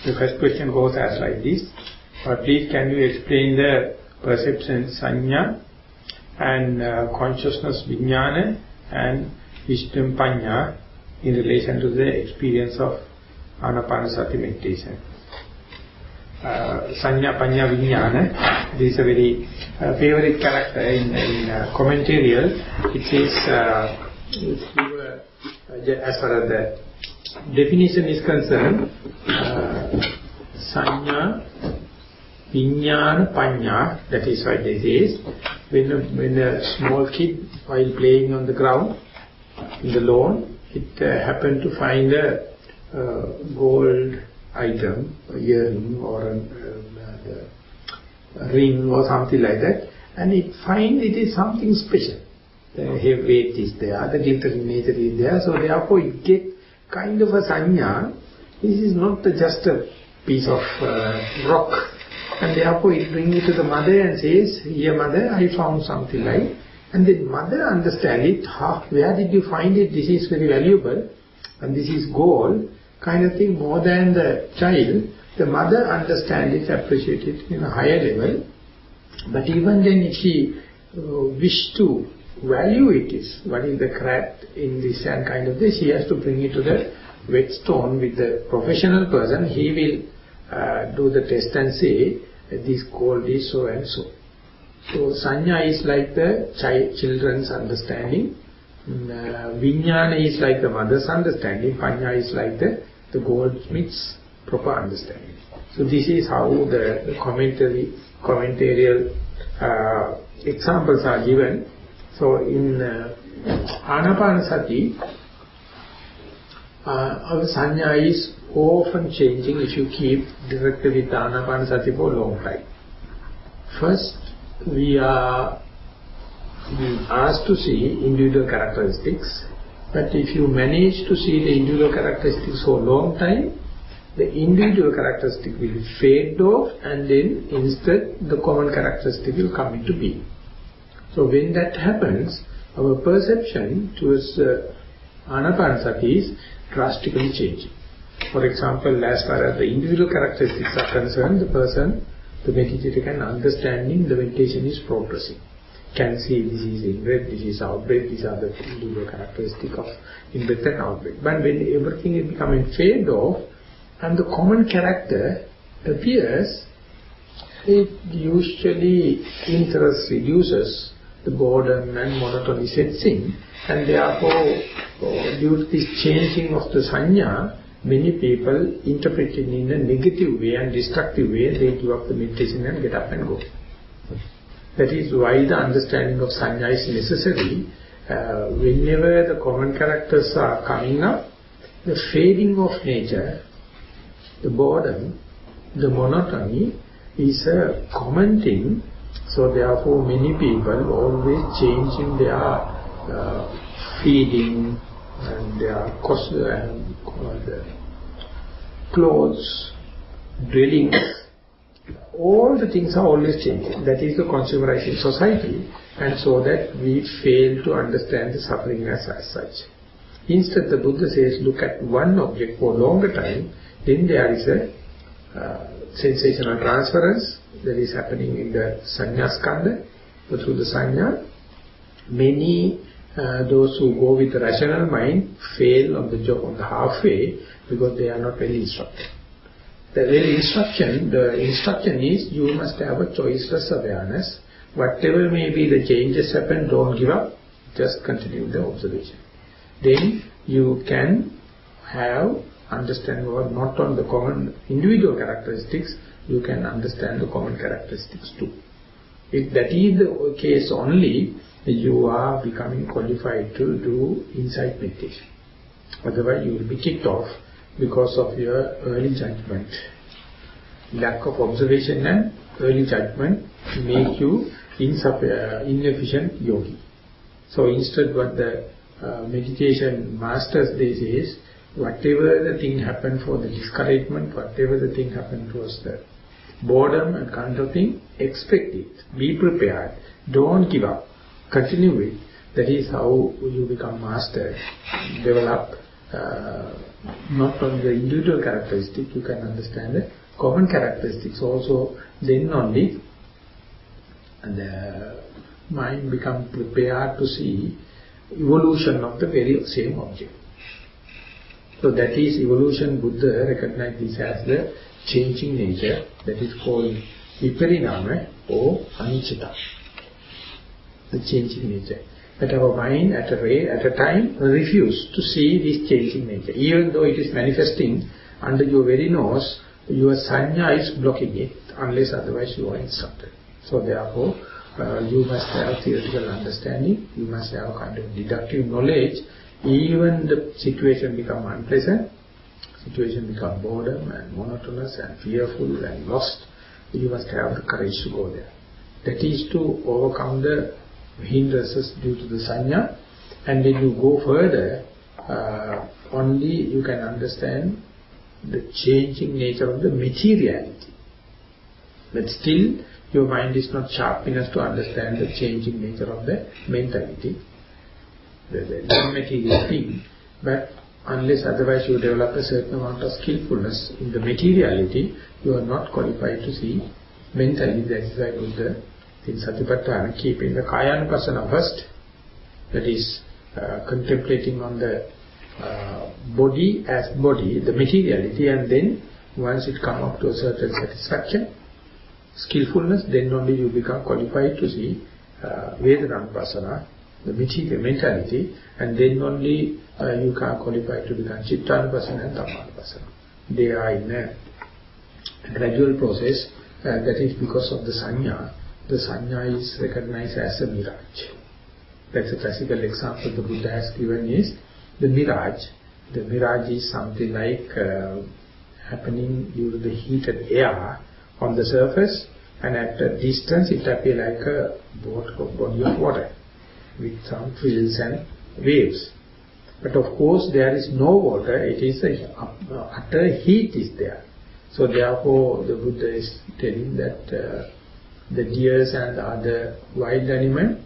The first question goes as like this. Please can you explain the perception sanya and consciousness vijnana and wisdom panya in relation to the experience of anapanasati meditation. Sanya, Panya, Vijnana, this is a very favorite character in commentarial. It is, as far as the definition is concerned, Sanya, Vijnana, Panya, that is what this is. When a small kid, while playing on the ground, in the lawn, it happened to find a gold item, a earring or a ring or something like that, and it finds it is something special. The weight is there, the glittering nature is there, so therefore it gets kind of a sanya. This is not just a piece of rock, and therefore it brings it to the mother and says, "Here mother, I found something like," and then mother understands it, where did you find it, this is very valuable, and this is gold, kind of thing. More than the child, the mother understands it, appreciates it in a higher level. But even then, if she wish to value it, what is the crack in this and kind of this, she has to bring it to the whetstone with the professional person. He will do the test and say, this gold is so and so. So sanya is like the children's understanding. Vijnana is like the mother's understanding. Panya is like the goldsmith's proper understanding. So this is how the commentarial examples are given. So in Anapanasati, our sanya is often changing if you keep directly with Anapanasati for a long time. First, we are asked to see individual characteristics, but if you manage to see the individual characteristics for a long time, the individual characteristic will fade off, and then instead the common characteristic will come into being. So when that happens, our perception towards Anapanasati is drastically changing. For example, as far as the individual characteristics are concerned, the meditator can understanding the meditation is progressing. Can see this is in-breath, this is out-breath, these are the individual characteristics of in-breath and out-breath. But when everything is becoming fade off and the common character appears, it usually interest reduces, the boredom and monotony sets in, and therefore due to this changing of the sanya, many people interpret it in a negative way and destructive way. They give up the meditation and get up and go. That is why the understanding of sanya is necessary. Whenever the common characters are coming up, the fading of nature, the boredom, the monotony is a common thing. So therefore many people always changing their feeding and their clothes, dwellings, all the things are always changing. That is the consumerizing society, and so that we fail to understand the suffering as such. Instead, the Buddha says, look at one object for a longer time, then there is a sensational transference that is happening in the sanya skandha. But through the sanya, many those who go with the rational mind fail on the halfway because they are not well instructed. The instruction is you must have a choiceless awareness. Whatever may be the changes happen, don't give up, just continue the observation. Then you can have understanding about not on the common individual characteristics, you can understand the common characteristics too. If that is the case only, you are becoming qualified to do insight meditation. Otherwise you will be kicked off because of your early judgment. Lack of observation and early judgment make you inefficient yogi. So instead what the meditation masters they say is, whatever the thing happened for the discouragement, whatever the thing happened towards the boredom and kind of thing, expect it, be prepared, don't give up, continue it. That is how you become master, develop not only the individual characteristic, you can understand the common characteristics also. Then only the mind become prepared to see evolution of the very same object. So that is evolution. Buddha recognized this as the changing nature, that is called viparinama or anicca, the changing nature. But our mind at a time refused to see this changing nature. Even though it is manifesting under your very nose, your sanya is blocking it, unless otherwise you are instructed. So therefore, you must have theoretical understanding, you must have kind of deductive knowledge. Even the situation become unpleasant, situation become boredom and monotonous and fearful and lost, you must have the courage to go there. That is to overcome the hindrances due to the sanya, and when you go further, only you can understand the changing nature of the materiality. But still, your mind is not sharp enough to understand the changing nature of the mentality, the non-material thing. But unless otherwise you develop a certain amount of skillfulness in the materiality, you are not qualified to see mentally. That is why Buddha in Satipatthana keeping the Kayanupassana first, that is contemplating on the body as body, the materiality, and then once it comes up to a certain satisfaction, skillfulness, then only you become qualified to see Vedananupasana, the material mentality, and then only you can qualify to become Chittanupasana and Dhammanupasana. They are in a gradual process, that is because of the sanya. The sanya is recognized as a mirage. That's a classical example the Buddha has given is the mirage. The mirage is something like happening due to the heated air on the surface, and at a distance it appears like a body of water with some frills and waves. But of course there is no water, it is utter heat is there. So therefore the Buddha is telling that the deers and the other wild animals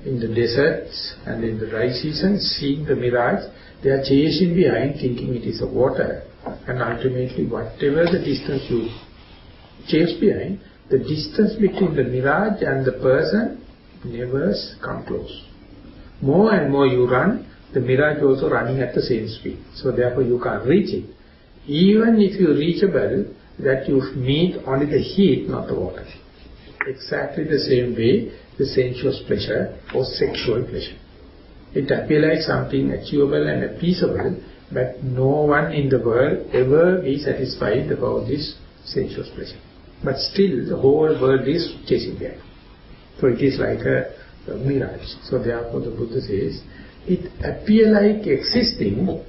in the deserts and in the dry season, seeing the mirage, they are chasing behind thinking it is a water, and ultimately whatever the distance you chase behind, the distance between the mirage and the person never come close. More and more you run, the mirage also running at the same speed. So therefore you can't reach it. Even if you reachable, that you meet only the heat, not the water. Exactly the same way, the sensuous pleasure or sexual pleasure. It appears like something achievable and appeasable, but no one in the world ever be satisfied about this sensuous pleasure. But still, the whole world is chasing behind. So it is like a mirage. So therefore the Buddha says, it appears like existing,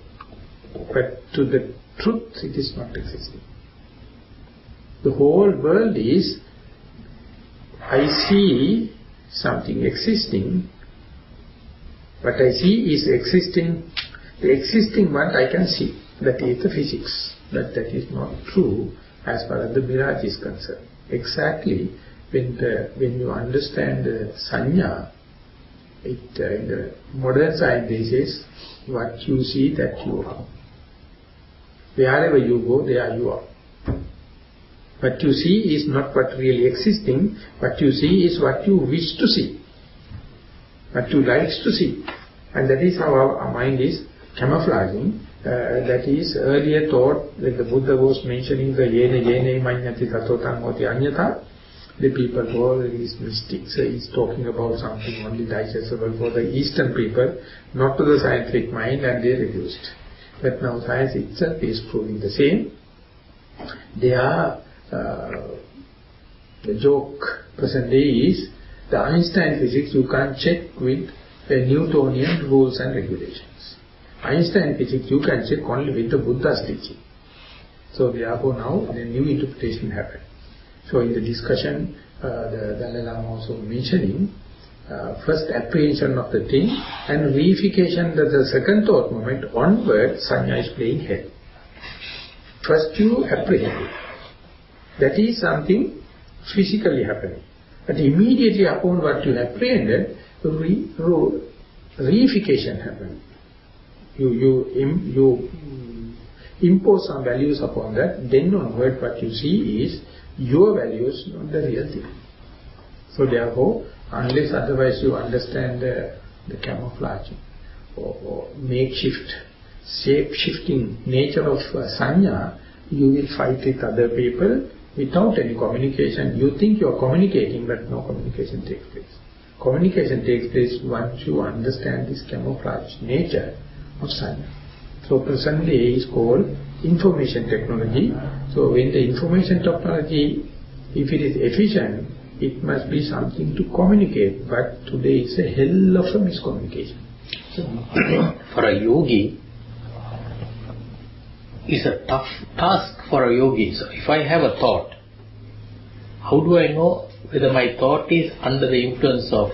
but to the truth it is not existing. The whole world is, I see something existing, what I see is existing, the existing one I can see, that is the physics, but that is not true as far as the mirage is concerned. Exactly when you understand the sanya, in the modern science basis, what you see that you are. Wherever you go, there you are. What you see is not what really existing, what you see is what you wish to see, what you like to see. And that is how our mind is camouflaging. That is earlier thought, when the Buddha was mentioning the yene manyati tatotam hoti anyata, the people were these mystics. He's talking about something only digestible for the Eastern people, not to the scientific mind, and they reduced. But now science itself is proving the same. They are the joke present day is the Einstein physics you can't check with Newtonian rules and regulations. Einstein physics you can check only with the Buddha's teaching. So therefore now a new interpretation happened. So in the discussion the Dalai Lama also mentioning first apprehension of the thing and reification that the second thought moment onward sanya is playing head. First you apprehend it. That is something physically happening. But immediately upon what you apprehended, reification happened. You impose some values upon that, then onward what you see is your values, not the real thing. So therefore, unless otherwise you understand the camouflaging or makeshift, shape-shifting nature of sanya, you will fight with other people without any communication. You think you are communicating, but no communication takes place. Communication takes place once you understand this camouflage nature of sanya. So presently is called information technology. So when the information technology, if it is efficient, it must be something to communicate. But today it's a hell of a miscommunication. So, for a yogi, it's a tough task for a yogi. So if I have a thought, how do I know whether my thought is under the influence of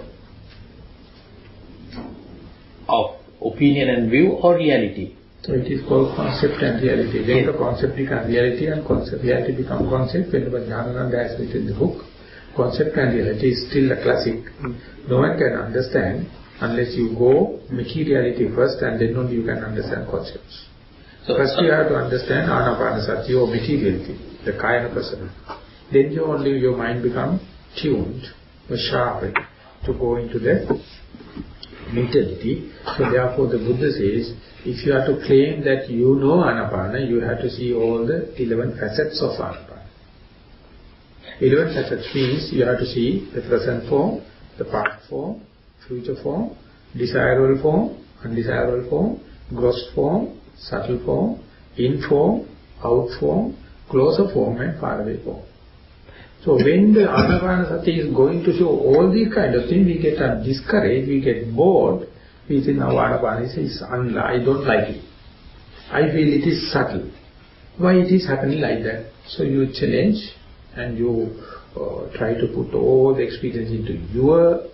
opinion and view or reality? So it is called concept and reality. Then the concept becomes reality and reality becomes concept. Whenever Jnanananda has written the book, concept and reality is still a classic. No one can understand unless you go materiality first, and then only you can understand concepts. So first you have to understand anapanasati or materiality, the kaya persona. Then your mind becomes tuned or sharpened to go into the mentality. So therefore the Buddha says, if you are to claim that you know Anapana, you have to see all the 11 facets of Anapana. 11 facets means you have to see the present form, the past form, future form, desirable form, undesirable form, gross form, subtle form, in form, out form, closer form and far away form. So when the Anapanasati is going to show all these kind of things, we get discouraged, we get bored. We say, now Anapanasati is I don't like it. I feel it is subtle. Why it is happening like that? So you challenge and you try to put all the experience into your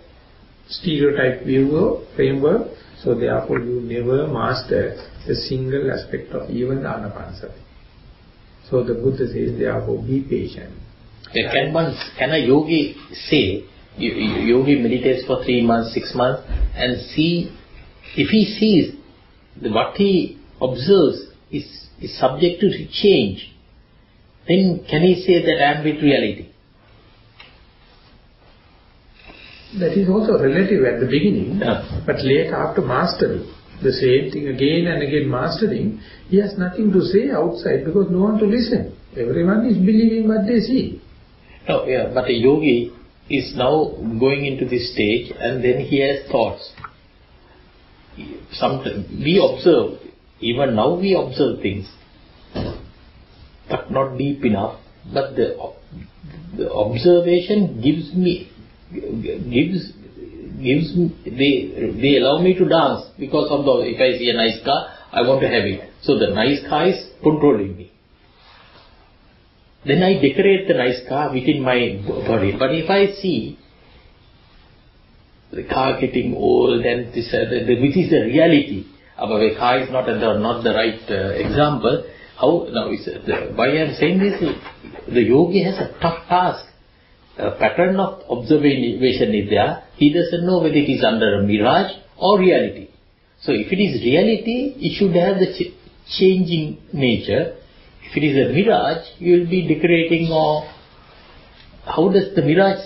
stereotype view framework. So therefore you never master a single aspect of even the Anapanasati. So the Buddha says, therefore be patient. Can a yogi say, yogi meditates for 3 months, 6 months and see, if he sees what he observes is subject to change, then can he say that I am with reality? That is also relative at the beginning, but later after mastering, the same thing again and again mastering, he has nothing to say outside because no one to listen. Everyone is believing what they see. No, but a yogi is now going into this stage and then he has thoughts. Sometimes we observe, even now we observe things, but not deep enough. But the observation they allow me to dance because of if I see a nice car, I want to have it. So the nice car is controlling me. Then I decorate the nice car within my body. But if I see the car getting old and this, which is the reality, the car is not the right example. Why I am saying this, the yogi has a tough task. A pattern of observation is there. He doesn't know whether it is under a mirage or reality. So if it is reality, it should have the changing nature. If it is a mirage, you will be decorating, or how does the mirage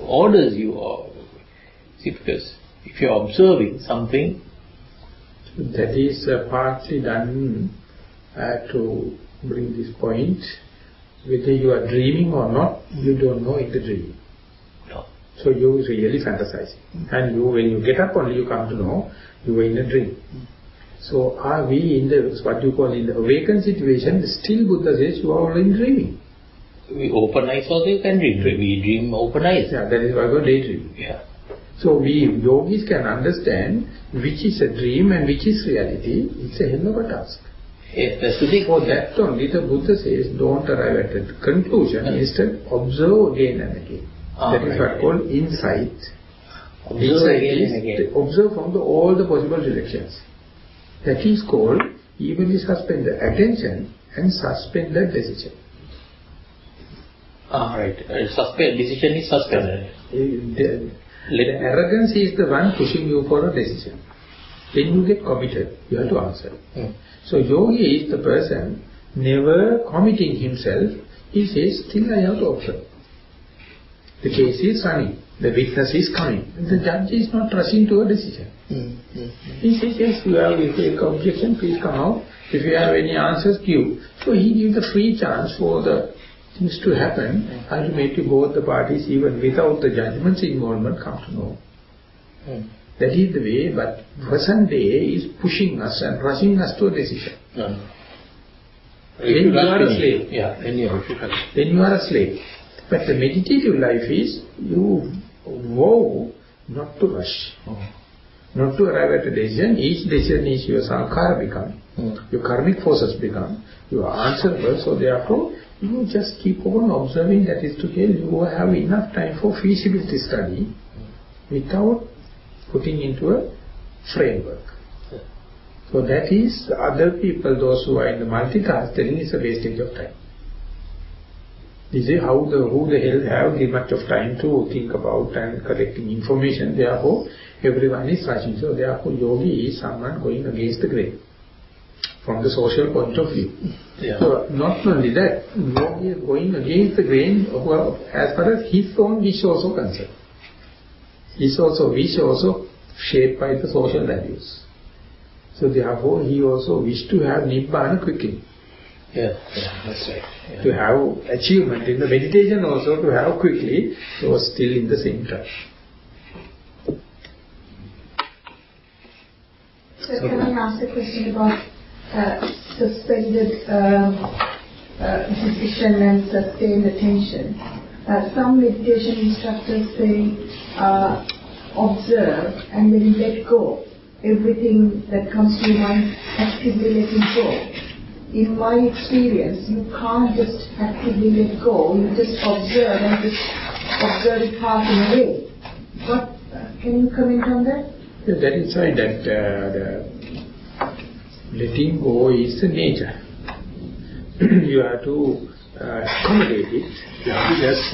orders you? See, because if you are observing something, that is partly done to bring this point. Whether you are dreaming or not, you don't know in the dream. No. So you are really fantasizing. And when you get up only, you come to know you were in a dream. So are we in the, what you call in the awakened situation, still Buddha says you are already dreaming. We open eyes also you can dream. We dream open eyes. Yeah, that is why we are daydreaming. Yeah. So we yogis can understand which is a dream and which is reality. It's a hell of a task. Yes, that's the thing. For that only the Buddha says, don't arrive at a conclusion, instead observe again and again. That is what called insight. Observe again and again. Observe from all the possible directions. That is called, evenly suspend the attention and suspend the decision. Right. Decision is suspended. The arrogance is the one pushing you for a decision. then you get committed, you have to answer. So yogi is the person never committing himself. He says, still I have to observe. The case is running, the witness is coming, and the judge is not rushing to a decision. He says, yes, you have a objection, please come out. If you have any answers, give. So he gives the free chance for the things to happen. Ultimately both the parties, even without the judgment's involvement, come to know. That is the way, but present day is pushing us and rushing us to a decision. Then you are a slave. Then you are a slave. But the meditative life is, you vow not to rush. Not to arrive at a decision. Each decision is your sankhara become. Your karmic forces become. You are answerable. So therefore, you just keep on observing. That is to say, you have enough time for feasibility study without putting into a framework. So that is other people, those who are in the multitask, telling is a wastage of time. They say who the hell have this much of time to think about and collecting information. Therefore, everyone is rushing. So therefore, yogi is someone going against the grain from the social point of view. So not only that, yogi is going against the grain as far as his own wish also concerned. His also wish also shaped by the social values. So therefore, he also wished to have Nibbana quickly. That's right. To have achievement in the meditation also, to have quickly, he was still in the same track. So can I ask a question about suspended decision and sustained attention? Some meditation instructors say, observe and then let go. Everything that comes to your mind, actively letting go. In my experience, you can't just actively let go. You just observe and just observe it passing away. What can you comment on that? That is why that the letting go is the nature. You have to accommodate it. You have to just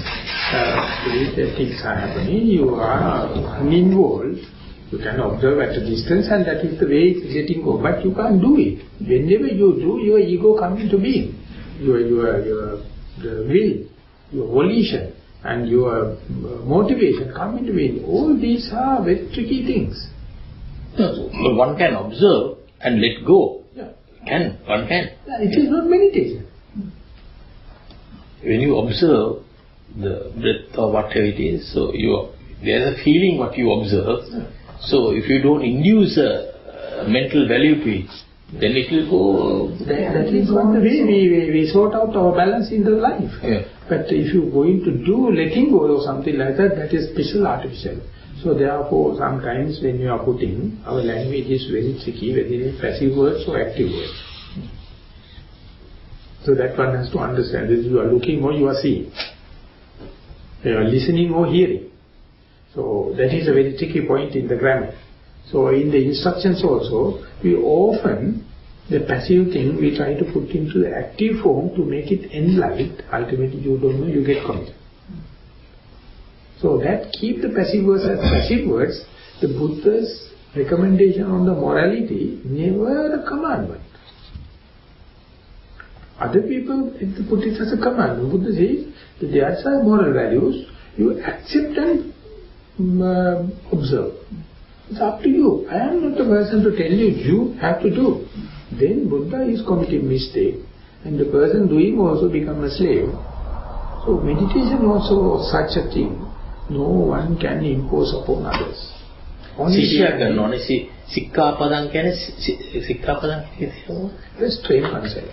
believe that things are happening. You are uninvolved. You can observe at a distance, and that is the way it's letting go. But you can't do it. Whenever you do, your ego comes into being. Your will, your volition, and your motivation come into being. All these are very tricky things. So one can observe and let go. One can. It is not meditation. When you observe the breath or whatever it is, so there is a feeling what you observe. So if you don't induce a mental value to it, then it will go. That is one the way we sort out our balance in the life. But if you are going to do letting go or something like that, that is special artificial. So therefore, sometimes when you are putting, our language is very tricky, whether it is passive words or active words. So that one has to understand, whether you are looking or you are seeing. You are listening or hearing. So that is a very tricky point in the grammar. So in the instructions also, we often, the passive thing we try to put into the active form to make it enlightened. Ultimately you don't know, you get committed. So that keep the passive words as passive words. The Buddha's recommendation on the morality, never a commandment. Other people put it as a commandment. Buddha says that there are moral values, you accept and observe. It's up to you. I am not the person to tell you, you have to do. Then Buddha is committing mistake, and the person doing also become a slave. So meditation also such a thing. No one can impose upon others. Sishya karna sikkapadan කියන්නේ sikkapadan කියන්නේ restrain oneself.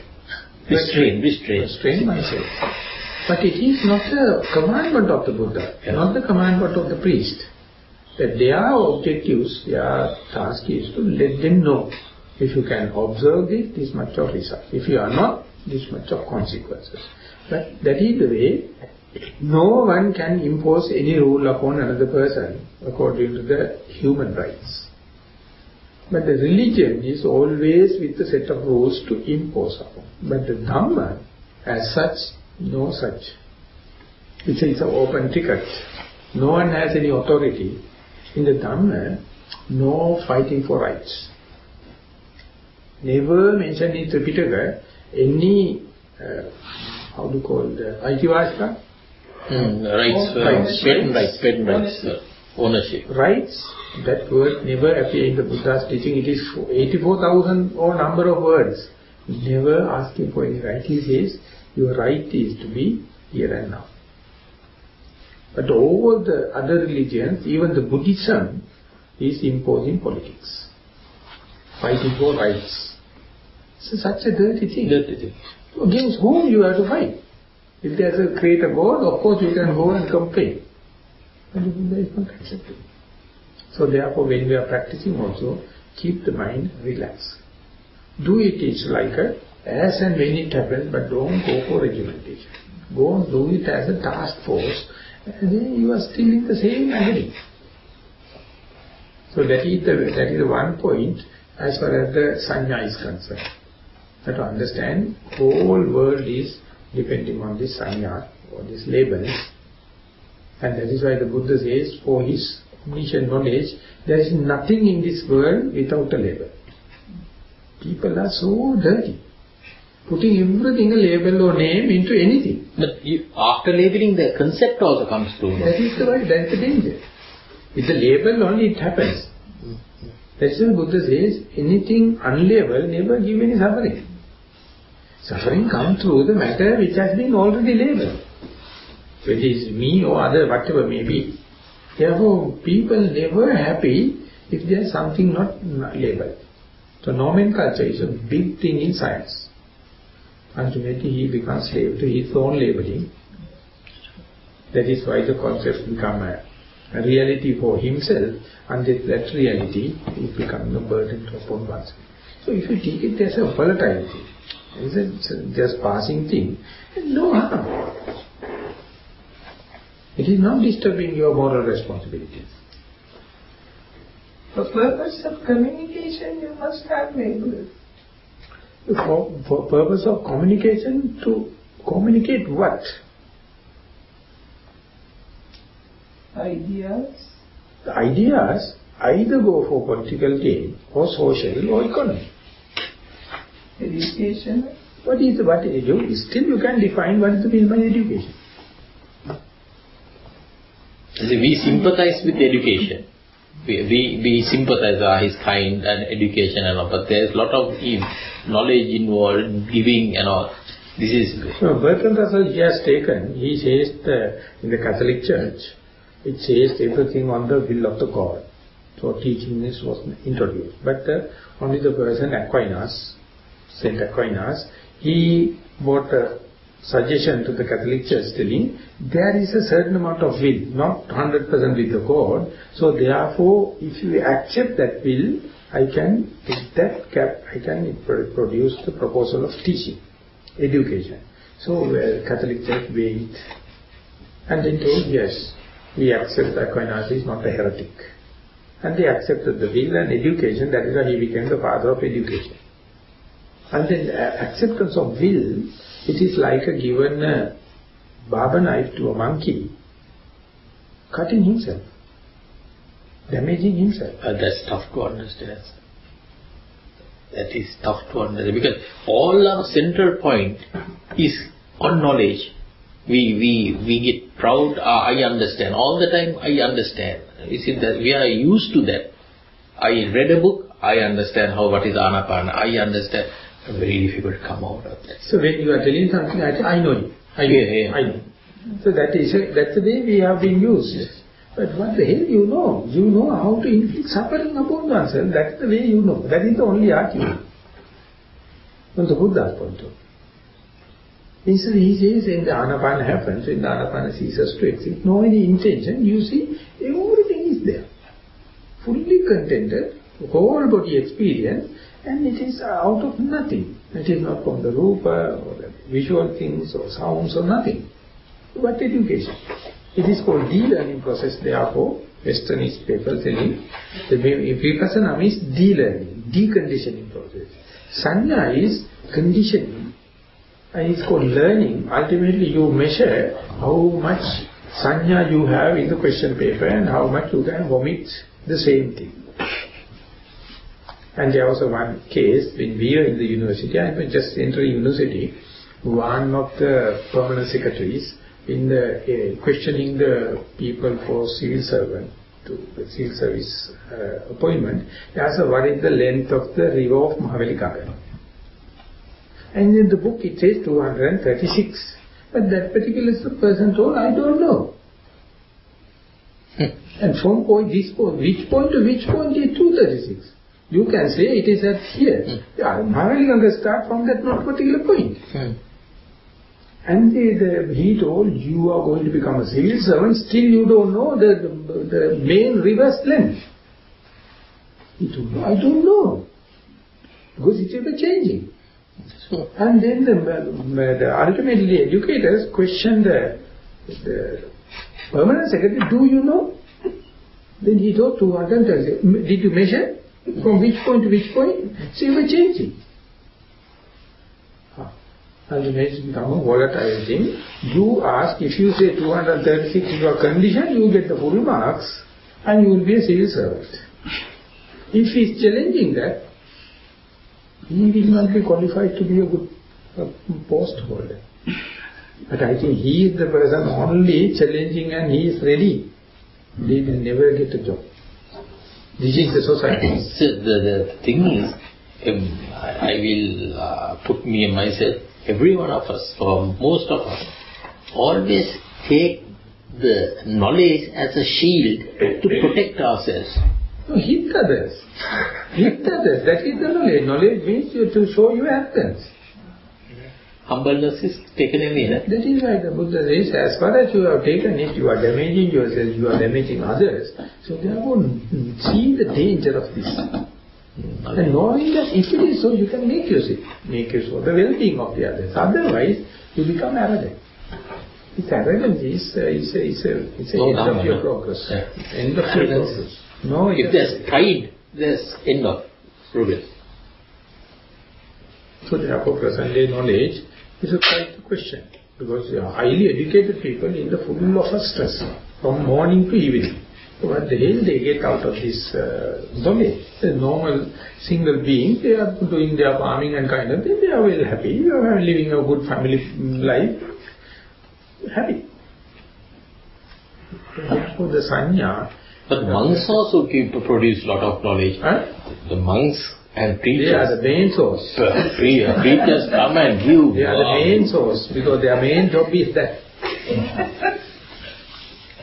Restrain myself. But it is not the commandment of the Buddha, not the commandment of the priest. That their objectives, their task is to let them know. If you can observe this much of result. If you are not, this much of consequences. But that is the way. No one can impose any rule upon another person according to the human rights. But the religion is always with a set of rules to impose upon. But the Dhamma, as such, no such. It's an open ticket. No one has any authority. In the Dhamma, no fighting for rights. never mentioned in Tripitaka any, how do you call it, Aitivashika? Patent rights, ownership. Rights, that word never appear in the Buddha's teaching. It is 84,000 or number of words. Never asking for any right. He says, your right is to be here and now. But all the other religions, even the Buddhism, is imposing politics. Fighting for rights. So such a dirty thing. Against whom you have to fight? If there is a creator God, of course you can go and complain. But the Buddha is not accepted. So therefore when we are practicing also, keep the mind relaxed. Do it, it's like as and when it happens, but don't go for regimentation. Go and do it as a task force, and then you are still in the same agony. So that is the one point as far as the sanya is concerned. That to understand, whole world is depending on this sanya, or this labels. And that is why the Buddha says, for his omniscient knowledge, there is nothing in this world without a label. People are so dirty, putting everything a label or name into anything. But after labeling, the concept also comes through. That is the right, that's the danger. With the label only it happens. That's why Buddha says, anything unlabeled never give any suffering. Suffering comes through the matter which has been already labeled. Whether it is me or other, whatever may be. Therefore, people never happy if there is something not labeled. So nomenclature is a big thing in science. Ultimately he becomes slave to his own labeling. That is why the concept becomes a reality for himself, and that reality is becoming a burden upon oneself. So if you take it as a volatility, it's a just passing thing, no harm. It is not disturbing your moral responsibilities. For purpose of communication, you must have labels. For purpose of communication, to communicate what? Ideas. The ideas either go for political gain, or social, or economic. Education. What is still you can define what is the meaning by education. We sympathize with education. We sympathize, he's kind and education and all, but there's a lot of knowledge involved, giving and all. This is... So Bertrand Russell he has taken, he says in the Catholic Church, it says everything on the will of the God. So teaching this was introduced. But only the person Aquinas, Saint Aquinas, he brought a suggestion to the Catholic Church telling, there is a certain amount of will, not 100% with the God. So therefore, if you accept that will, I can produce the proposal of teaching, education. So Catholic Church weighed it. And then told, yes, we accept Aquinas is not a heretic. And they accepted the will and education, that is why he became the father of education. And then acceptance of will, it is like a given barber knife to a monkey, cutting himself, damaging himself. That's tough to understand. That is tough to understand, because all our central point is on knowledge. We get proud, I understand. All the time I understand. You see that we are used to that. I read a book, I understand what is Anapana, I understand. Very difficult to come out of that. So when you are telling something, I know you. I know. So that's the way we have been used. Yes. But what the hell you know? You know how to inflict suffering upon oneself. That's the way you know. That is the only art you know. From the Buddha's point of view. Instead he says, when the Anapana happens, when the Anapana ceases to exist, no any intention, you see, everything is there. Fully contented, whole body experience, and it is out of nothing. It is not from the rupa, or the visual things, or sounds, or nothing. What education? It is called de-learning process, therefore, Westernist people telling, the vipassana means de-learning, deconditioning process. Sanya is conditioning, and it's called learning. Ultimately you measure how much sanya you have in the question paper and how much you can vomit the same thing. And there was one case when we were in the university, I was just entering university, one of the permanent secretaries in the questioning the people for civil servant, to the civil service appointment, he asked what is the length of the river of Maha. And in the book it says 236. But that particular person told, I don't know. And from which point to which point is 236? You can say it is at here. Maha start from that not particular point. And he told, you are going to become a civil servant, still you don't know the main river's length. He told, I don't know. Because it is ever changing. And then the ultimately educators questioned the permanent secretary, do you know? Then he told 230. Did you measure? From which point to which point? So you were changing. Ultimately become a volatile thing. You ask, if you say 236 is your condition, you get the full marks and you will be a civil servant. If he is challenging that, he will not be qualified to be a good post holder. But I think he is the person only challenging and he is ready. They will never get a job. This is the society. So the thing is, I will put me and myself, every one of us, or most of us, always take the knowledge as a shield to protect ourselves. No, hit others. Hit others. That is the knowledge. Knowledge means you to show your actions. Humbleness is taken away. That is why the Buddha says, as far as you have taken it, you are damaging yourself, you are damaging others. So therefore, see the danger of this. And knowing that if it is so, you can make use of the well-being of the others. Otherwise, you become arrogant. This arrogance is end of your progress. End of your progress. No, if there's pride, there's end of progress. So therefore, present-day knowledge is a quite question, because they are highly educated people in the full of stress from morning to evening. So what the hell they get out of this knowledge? The normal single being, they are doing their farming and kind of thing, they are well happy, they are living a good family life, happy. Therefore the sanya. But monks also produce a lot of knowledge. The monks and preachers. They are the main source. Preachers come and give. They are the main source, because their main job is that.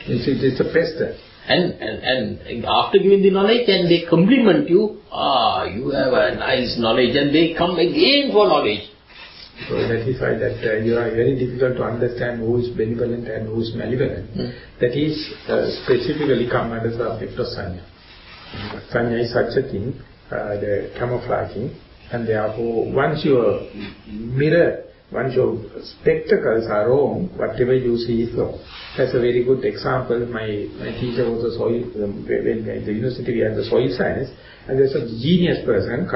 It's a pester. And after giving the knowledge, and they compliment you, you have a nice knowledge, and they come again for knowledge. So that is why that you are very difficult to understand who is benevolent and who is malevolent. That is specifically come under the effect of sanya. Sanya is such a thing, the camouflaging, and therefore once your mirror, once your spectacles are wrong, whatever you see is wrong. That's a very good example. My teacher was a soil, when at the university we had the soil science, and there's a genius person,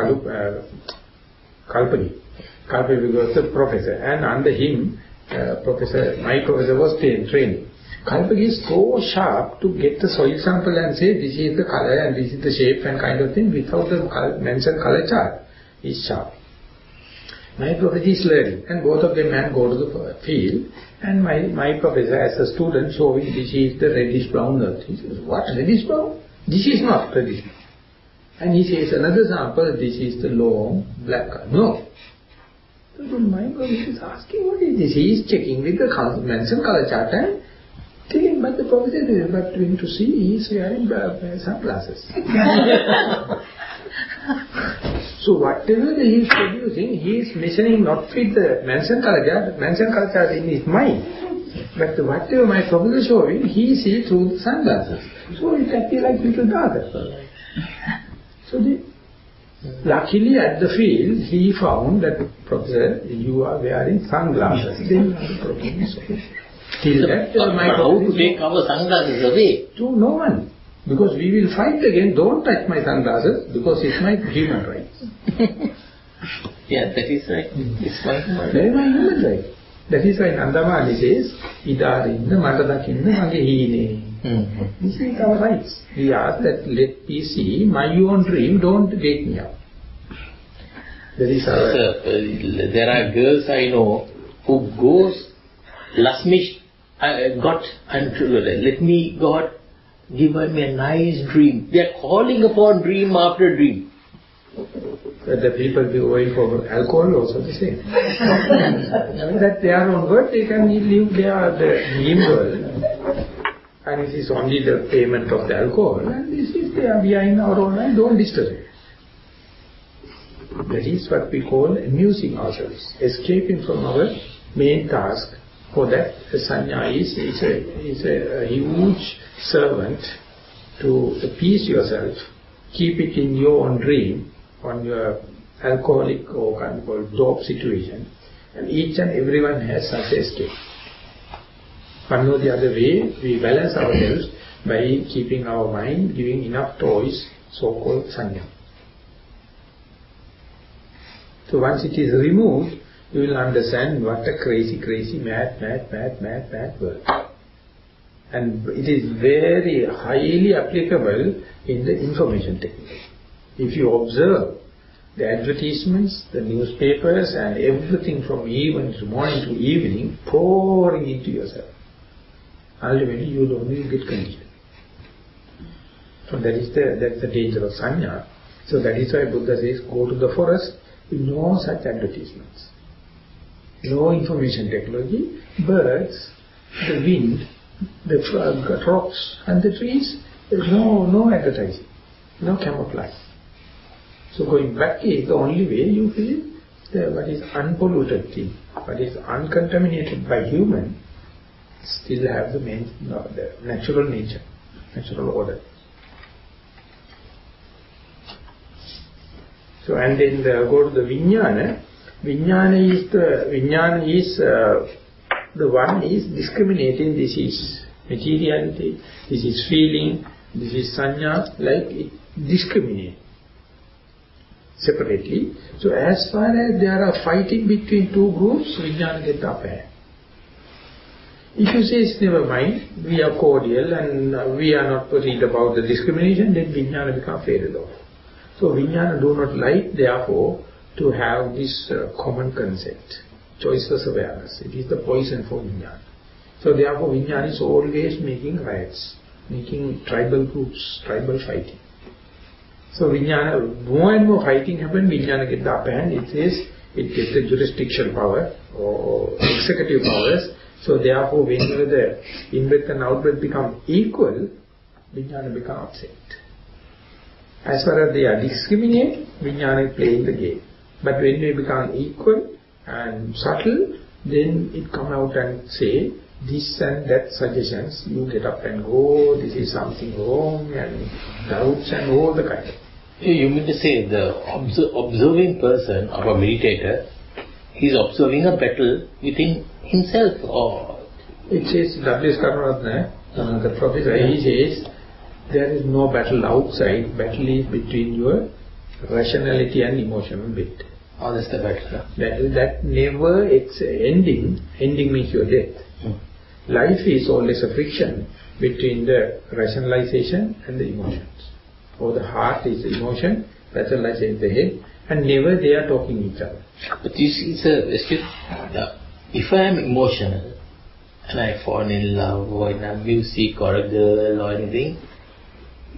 Kalpani. Kalpani was the professor, and under him, my professor was training. Kalpani is so sharp to get the soil sample and say this is the color and this is the shape and kind of thing without the mentioned color chart. He's sharp. My professor is learning, and both of them go to the field, and my professor as a student showing this is the reddish brown earth. He says, what, reddish brown? This is not reddish brown. And he says another sample, this is the long black color. No. So my professor is asking, what is this? He is checking with the mentioned color chart and telling, but the professor is not going to see, he is wearing sunglasses. So whatever he is producing, he is measuring not with the mentioned color chart in his mind. But whatever my professor is showing, he sees through the sunglasses. So it appears like little darker. So luckily at the field, he found that, professor, you are wearing sunglasses. Then the problem is solved. Till that, how to take our sunglasses away? To no one. Because we will fight again, don't touch my sunglasses, because it's my human right. Yeah, that is right. It's my human right. That is my human right. That is why Nandamani says, Idarinda Matadakinda Magehine. This is our rights. We ask that let me see my own dream, don't wake me up. That is Sir, there are girls I know who goes, Lasmish, got, and let me, God, give me a nice dream. They are calling upon dream after dream. But the people going for alcohol also the same. That they are on word, they can live the dream world. And it is only the payment of the alcohol. And this is there, we are in our own life, don't disturb it. That is what we call amusing ourselves, escaping from our main task. For that, the sanya is a huge servant to appease yourself, keep it in your own dream, on your alcoholic or kind of called dope situation, and each and everyone has such escape. One or the other way, we balance ourselves by keeping our mind, giving enough toys, so-called sanya. So once it is removed, you will understand what a crazy, mad world. And it is very highly applicable in the information technology. If you observe the advertisements, the newspapers and everything from even to morning to evening pouring into yourself, ultimately you will only get conditioned. So that's the danger of sanya. So that is why Buddha says, go to the forest, no such advertisements. No information technology, birds, the wind, the rocks and the trees, there is no advertising, no camouflage. So going back is the only way you feel what is unpolluted thing, what is uncontaminated by human, still have the natural nature, natural order. So and then go to the vijnana. Vijnana is the one is discriminating. This is materiality, this is feeling, this is sanya, like it discriminate separately. So as far as there are fighting between two groups, vijnana gets upper hand. If you say, never mind, we are cordial and we are not worried about the discrimination, then vijnana becomes faded off. So vijnana do not like, therefore, to have this common concept, choiceless awareness. It is the poison for vijnana. So therefore vijnana is always making riots, making tribal groups, tribal fighting. So vijnana, more and more fighting happen, vijnana gets the upper hand. It says, it gets the jurisdictional power or executive powers. So therefore whenever the in-breath and out-breath become equal, vijnana become upset. As far as they are discriminate, vijnana is playing the game. But when they become equal and subtle, then it come out and say, this and that suggestions, you get up and go, this is something wrong, and doubts and all the kind of. You mean to say the observing person or a meditator, he is observing a battle within himself, or? It says, W.S. Karunaratne, the professor, he says, there is no battle outside, battle is between your rationality and emotional bit. Oh, that's the battle. That never it's ending means your death. Life is always a friction between the rationalization and the emotions. Or the heart is the emotion, rationalization is the head, and never they are talking each other. But you see, sir, if I am emotional and I fall in love or in a music or a girl or anything,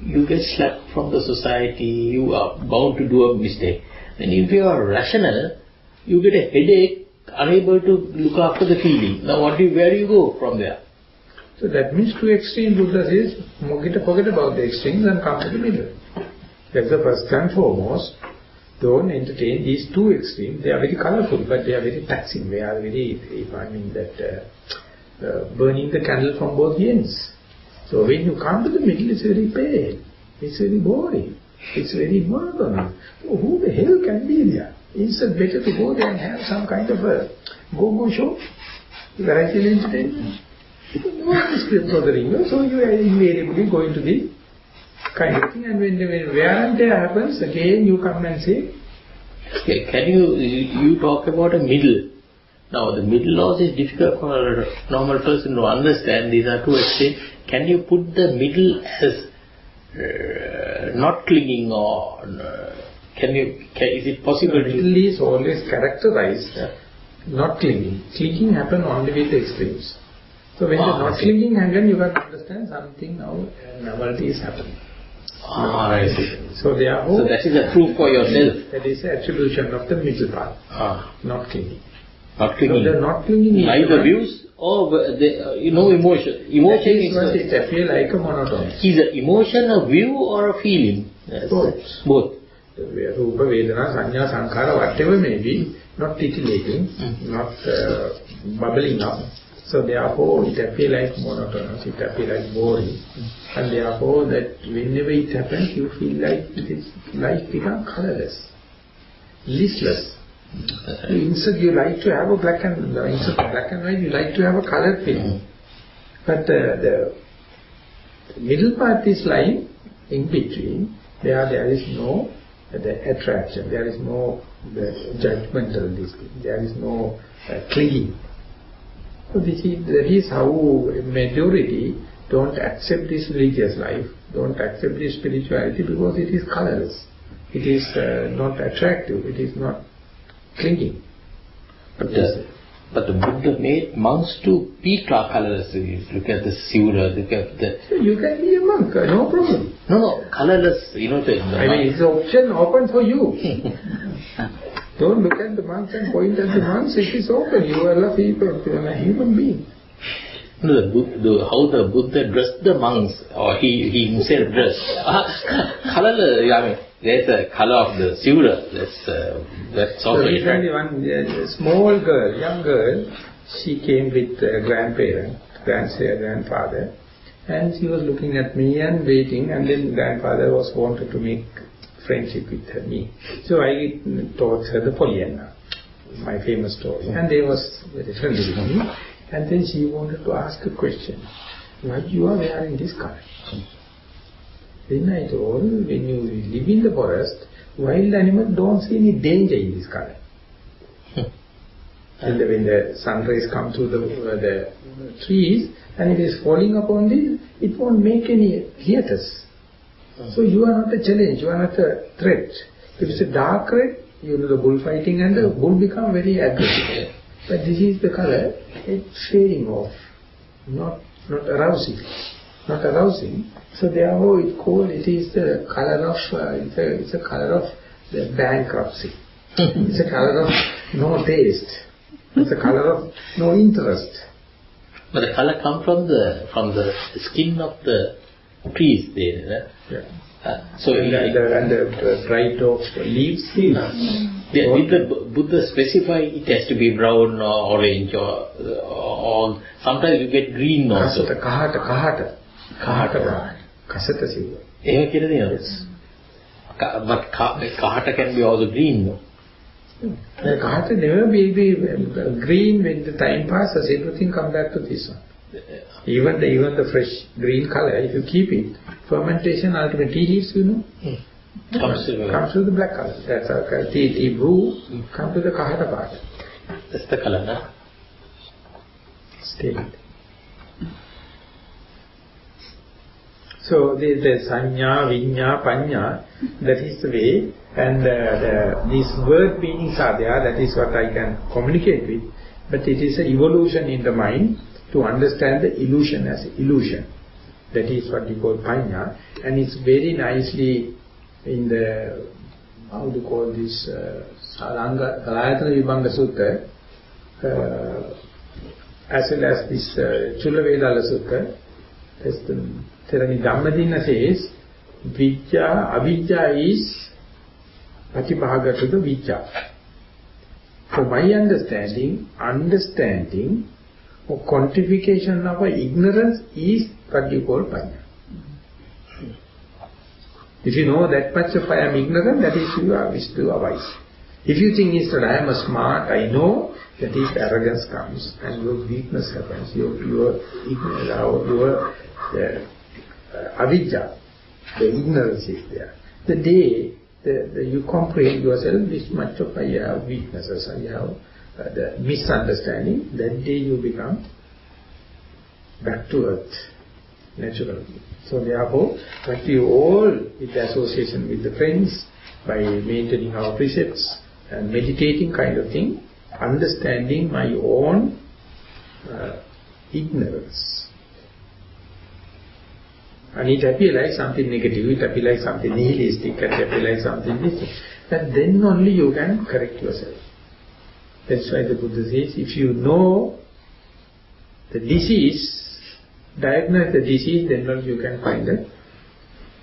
you get slapped from the society, you are bound to do a mistake. And if you are rational, you get a headache, unable to look after the feeling. Now where do you go from there? So that means two extremes. Buddha says, forget about the extremes and come to the middle. That's the first and foremost. Don't entertain these two extremes. They are very colorful, but they are very taxing. They are very, burning the candle from both ends. So when you come to the middle, it's very pale. It's very boring. It's very monotonous. So who the hell can be there? It's better to go there and have some kind of a go-go show, variety entertainment. No one is bothering you, so you are invariably going to the kind of thing. And when wear and tear happens, again you come and say. Okay, can you talk about a middle? Now the middle also is difficult for a normal person to understand. These are two extremes. Can you put the middle as not clinging or is it possible to... Middle is always characterized, not clinging. Clinging happen only with extremes. So when the not clinging happen, you can understand something now, novelty is happening. I see. So therefore... So that is a proof for yourself. That is the attribution of the middle part. Not clinging. Not clinging. So the not clinging is... Neither views or emotion. Emotion is... It appears like a monotone. Is an emotion a view or a feeling? Both. Rupa, Vedana, Sanya, Sankhara, whatever may be, not titillating, not bubbling up. So therefore it appears like monotonous, it appears like boring. And therefore that whenever it happens, you feel like life becomes colorless, listless. You like to have a black and white, you like to have a colored feeling. But the middle part is lying in between. There is no attraction, there is no judgmental, there is no clinging. So that is how majority don't accept this religious life, don't accept this spirituality, because it is colorless, it is not attractive, it is not clinging. But the Buddha made monks to be colorless. Look at the Sura, look at the... You can be a monk, no problem. No, colorless, I mean, it's an option open for you. Don't look at the monks and point at the monks, it is open. You are a people, you are a human being. How the Buddha dressed the monks, or he himself dressed. Colorless, I mean, there's a color of the Sura, that's also... So recently one small girl, young girl, she came with grandfather, and she was looking at me and waiting, and then grandfather wanted to make friendship with me. So I taught her the Pollyanna, my famous story, and they was very friendly with me. And then she wanted to ask a question. Why you are wearing this color? Then I told, when you live in the forest, wild animals don't see any danger in this color. And when the sun rays come through the trees and it is falling upon this, it won't make any hiatus. So you are not a challenge, you are not a threat. If it's a dark red, you know the bullfighting and the bull become very aggressive. But this is the color, it's fading off, not arousing. So therefore it is the color of, it's a color of the bankruptcy. It's a color of no taste. It's a color of no interest. But the color comes from the skin of the trees there. So and the bright of leaves. Did the Buddha specify it has to be brown or orange or sometimes you get green also? Kahata. Kasata siva. Yes. But kahata can be also green, no? Kahata never be green. When the time passes, everything comes back to this one. Even the fresh green color, if you keep it, fermentation, ultimately tea leaves, comes to the black color. That's our tea brew, come to the kahata part. That's the color, no? Stay. So the sanya, vinya, panya, that is the way, and these word meanings are there, that is what I can communicate with, but it is an evolution in the mind to understand the illusion as illusion. That is what we call panya, and it's very nicely in the, how to call this, Salayatana Vibhanga Sutta, as well as this Chulavedala Sutta, as the Dhammajiva says, avidya is patibhaga to the vijja. For my understanding or quantification of ignorance is what you call panya. If you know that much of I am ignorant, that is you are wise. If you think instead I am a smart, I know, that is arrogance comes and your weakness happens, your avidya, the ignorance is there. The day you comprehend yourself, this much of I have weaknesses, I have the misunderstanding, that day you become back to earth, naturally. So therefore, but you all, with the association with the friends, by maintaining our precepts and meditating kind of thing, understanding my own ignorance. And it appears like something negative, it appears like something nihilistic, it appears like something this. And then only you can correct yourself. That's why the Buddha says, if you know the disease, diagnose the disease, then only you can find the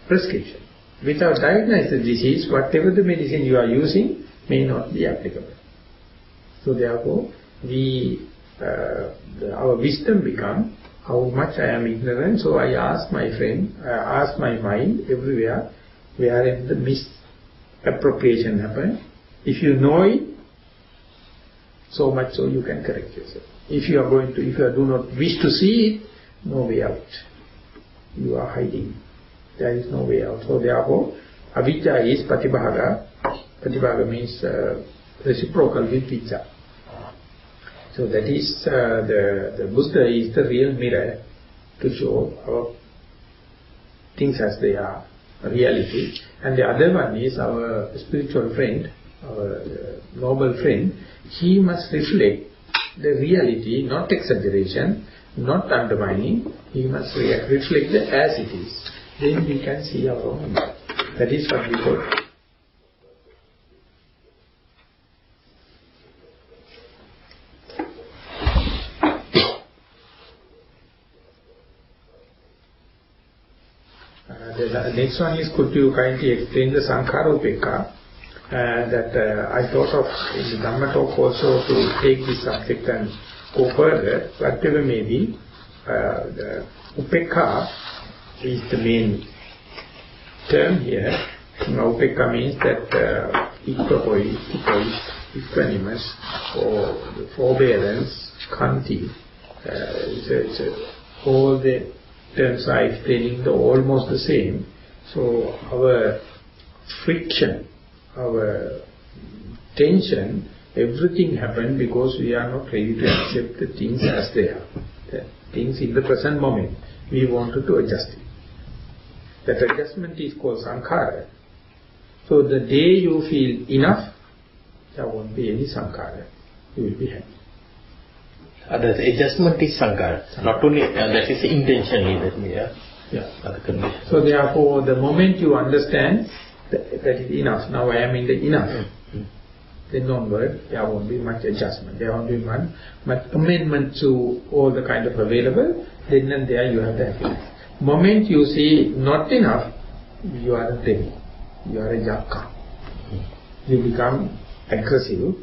prescription. Without diagnosing the disease, whatever the medicine you are using may not be applicable. So therefore, our wisdom becomes how much I am ignorant. So I ask my friend, I ask my mind everywhere, wherever the misappropriation happens. If you know it, so much so you can correct yourself. If you do not wish to see it, no way out. You are hiding. There is no way out. So therefore, avijja is patibhaga. Patibhaga means reciprocal with vijja. So that is the Buddha is the real mirror to show our things as they are, reality. And the other one is our spiritual friend, our noble friend. He must reflect the reality, not exaggeration, not undermining. He must reflect the as it is. Then we can see our own. That is what we call. The next one is, could you kindly explain the Sankhara Upekka? I thought of in the Dhamma talk also to take this subject and go further. Whatever may be, the Upekka is the main term here. Upekka means that equipoise, equanimous, or forbearance, khanti. All the terms are explaining almost the same. So our friction, our tension, everything happened because we are not ready to accept the things as they are. The things in the present moment. We wanted to adjust it. That adjustment is called sankhara. So the day you feel enough, there won't be any sankhara. You will be happy. The adjustment is sankhara. Not only that is intentionally that we are. So therefore, the moment you understand that is enough, now I am in the enough, then onward there won't be much adjustment, there won't be much amendment to all the kind of available, then and there you have the happiness. Moment you see not enough, you are a devil, you are a jakka. You become aggressive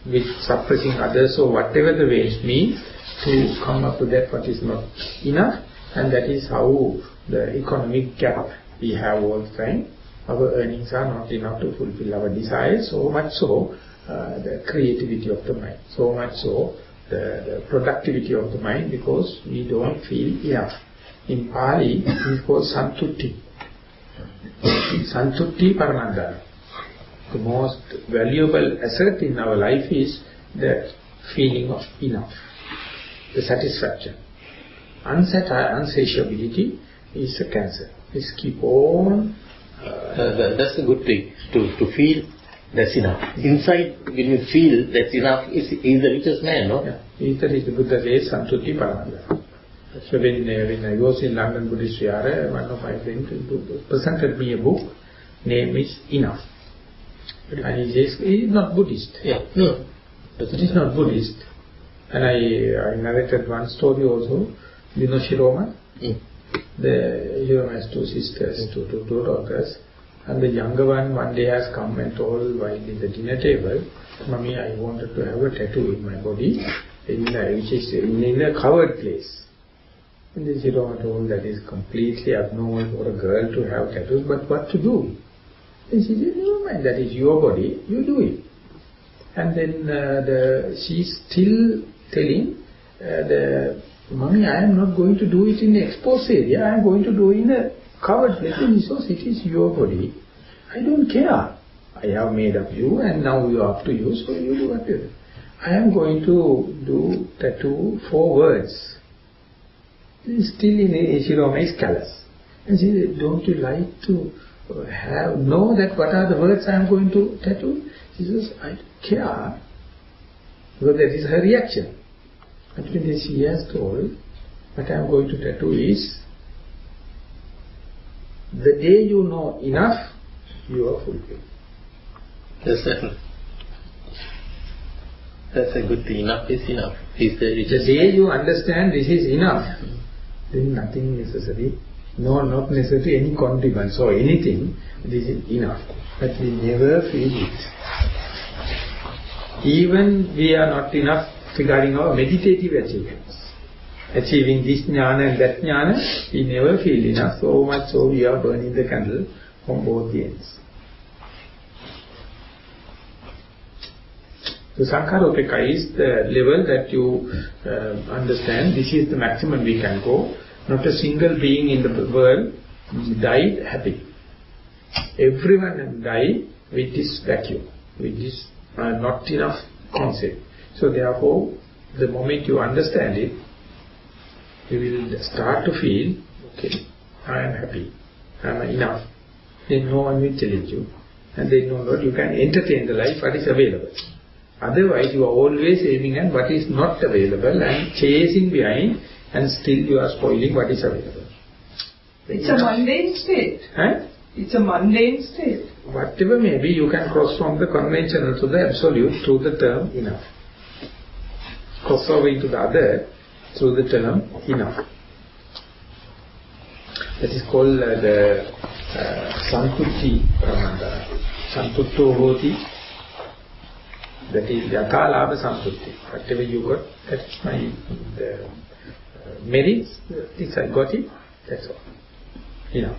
with suppressing others, so whatever the ways means to come up to that what is not enough, and that is how the economic gap we have all the time. Our earnings are not enough to fulfill our desires, so much so the creativity of the mind, so much so the productivity of the mind, because we don't feel enough. In Pali, it is called santutti. Santutti paranandana. The most valuable asset in our life is the feeling of enough, the satisfaction. Unsatiability is a cancer. It's keep on. That's a good thing, to feel that's enough. Inside, when you feel that's enough, he's the richest man, no? Yeah. The Buddha says, Santutti Paramanda. So when I was in London Buddhist Vihara, one of my friends presented me a book, name is Enough. And he says, he is not Buddhist. Yeah. No. It is not Buddhist. And I narrated one story also, you know Shiroma? Shiroma has two sisters, two daughters. And the younger one day has come and told while in the dinner table, Mummy, I wanted to have a tattoo in my body, which is in a covered place. And the Shiroma told that is completely abnormal for a girl to have tattoos, but what to do? And she said, never mind, that is your body, you do it. And then she's still telling Mummy, I am not going to do it in the exposed area, I am going to do it in a covered place. And he says, it is your body. I don't care. I have made up you and now you are up to you, so you do what you do. I am going to do tattoo 4 words. Still in Shiroma is callous. And she said, don't you like to know that what are the words I am going to tattoo. She says, I don't care, because that is her reaction. But when she has told, what I am going to tattoo is, the day you know enough, you are fulfilled. That's a good thing. Enough is enough. The day you understand this is enough, then nothing necessary. No, not necessary any condiments or anything. This is enough. But we never feel it. Even we are not enough regarding our meditative achievements. Achieving this jnana and that jnana, we never feel enough. So much so we are burning the candle from both the ends. So Sankharopeka is the level that you understand. This is the maximum we can go. Not a single being in the world died happy. Everyone died with this vacuum, with this not enough concept. So therefore, the moment you understand it, you will start to feel, okay, I am happy, I am enough. Then no one will challenge you. And then no, you can entertain the life what is available. Otherwise, you are always aiming at what is not available and chasing behind, and still you are spoiling what is available. It's a mundane state. Huh? It's a mundane state. Whatever may be, you can cross from the conventional to the absolute through the term enough. Cross over into the other through the term enough. That is called the Santutti Pramandana. Santutto hoti. That is Yakalabha Santutti. Whatever you got, that is my merits. This I got it. That's all. Enough.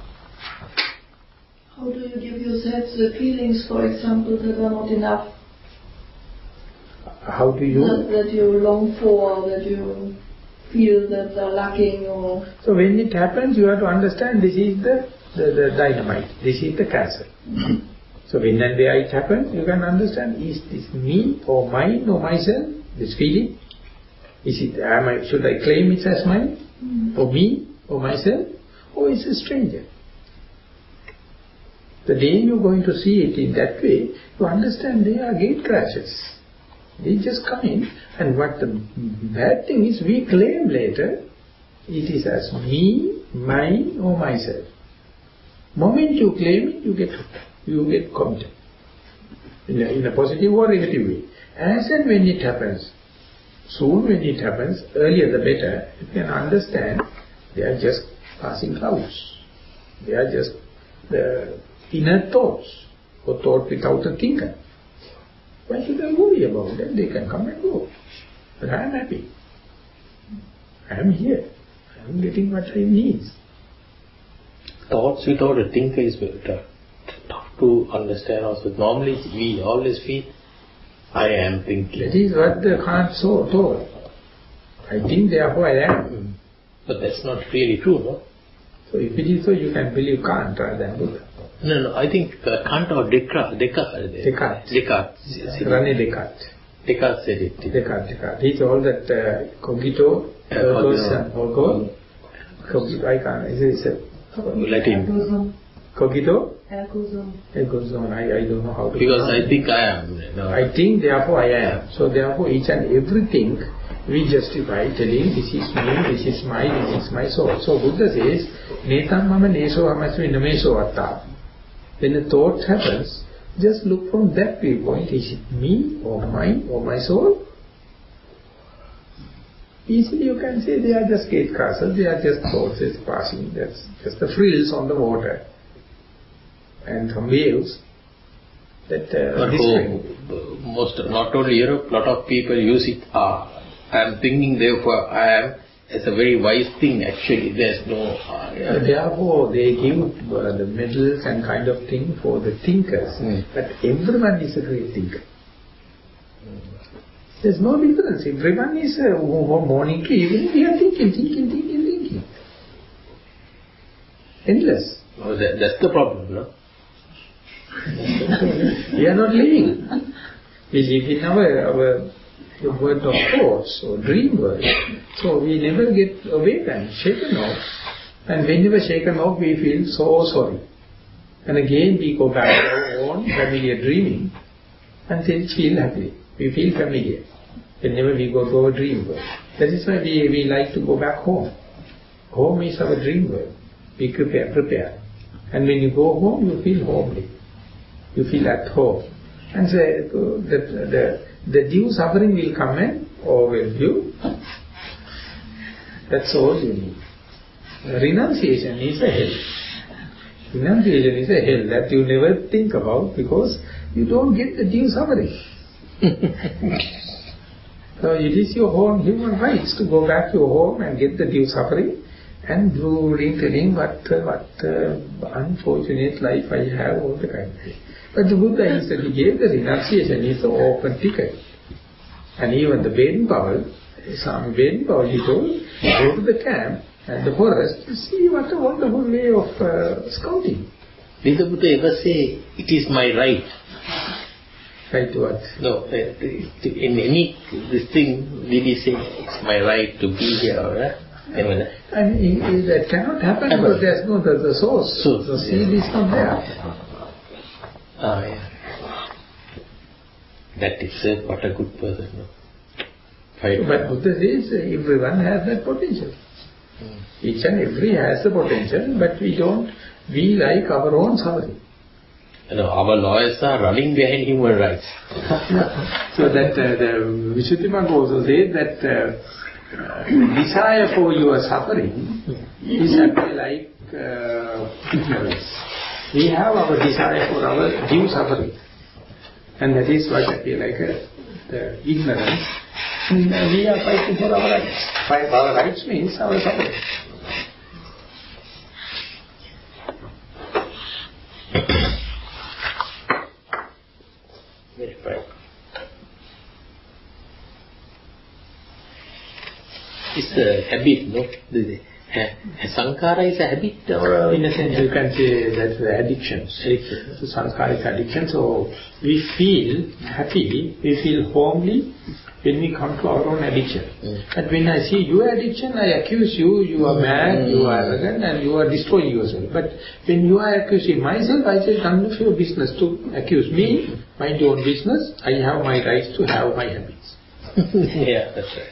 How do you give yourself the feelings, for example, that are not enough? How do you? That you long for, that you feel that are lacking, or... So when it happens, you have to understand this is the dynamite, this is the cancer. So when and where it happens, you can understand, is this me or mine or myself, this feeling? Is it, should I claim it as mine, or me, or myself, or is it a stranger? The day you're going to see it in that way, you understand they are gate crashes. They just come in, and what the bad thing is, we claim later, it is as me, mine or myself. Moment you claim it, you get committed. In a positive or negative way. As and when it happens, soon when it happens, earlier the better, you can understand they are just passing clouds. They are just the inner thoughts, or thought without a thinker. Why should I worry about them? They can come and go. But I am happy. I am here. I am getting what I need. Thoughts without a thinker is tough to understand also. Normally we always feel, I am thinking. That is what the Kant told. I think, therefore I am. But that's not really true, no? So if it is so, you can believe Kant rather than Buddha. No, I think Kant or Descartes. Descartes said it. Descartes. He told that cogito, ergo sum. I can't. Is it Latin. Cogito? Ergo sum. I don't know how to. Because I think I am. No. I think, therefore I am. So therefore each and everything we justify telling this is me, this is my soul. So Buddha says, Netam mama neso hamasmi nameso atta. When a thought happens, just look from that viewpoint. Is it me or mine or my soul? Easily you can say they are just gate castles, they are just thoughts that's passing. That's just the frills on the water and some waves that most, not only Europe, lot of people use it. I am thinking, therefore I am. It's a very wise thing actually. There's no... Therefore they give the medals and kind of thing for the thinkers. But everyone is a great thinker. There's no difference. Everyone is morning to evening we are thinking. Endless. Oh, that's the problem, no? We are not living. We live in our world of thoughts or dream world. So we never get awakened, shaken off. And whenever shaken off, we feel so sorry. And again we go back to our own familiar dreaming and then feel happy. We feel familiar whenever we go to our dream world. That is why we like to go back home. Home is our dream world. We prepare. And when you go home, you feel homely. You feel at home. And so the due suffering will come and overwhelm you. That's all you need. Renunciation is a hell. Renunciation is a hell that you never think about because you don't get the due suffering. So it is your own human rights to go back to your home and get the due suffering and brooding, telling what unfortunate life I have, all the kind of thing. But the Buddha instead he gave the renunciation is the open ticket. And even the Baden Powell, Swami Baden Powell, he told, go to the camp and the forest to see what a wonderful way of scouting. Did the Buddha ever say, it is my right? Right to what? No, in any this thing, did he say, it's my right to be here? Or, I mean, that cannot happen because there's no the source. The seed is not there. Ah, yeah. That is what a good person. No? But Buddha says everyone has that potential. Each and every has the potential, but we like our own suffering. No, our lawyers are running behind human rights. So that the Visuddhimagga also says that desire for your suffering is actually like ignorance. We have our desire for our due suffering, and that is what I feel like the ignorance. And we are fighting for our rights. Our rights means our suffering. Very right. It's a habit, no? Sankhara is a habit, or in a sense you can say that's the addiction. So sankhara is addiction. So we feel happy, we feel homely when we come to our own addiction. But when I see your addiction, I accuse you, you are mad, you are arrogant, and you are destroying yourself. But when you are accusing myself, I say, none of your business to accuse me, mind your own business, I have my rights to have my habits. Yeah, that's right.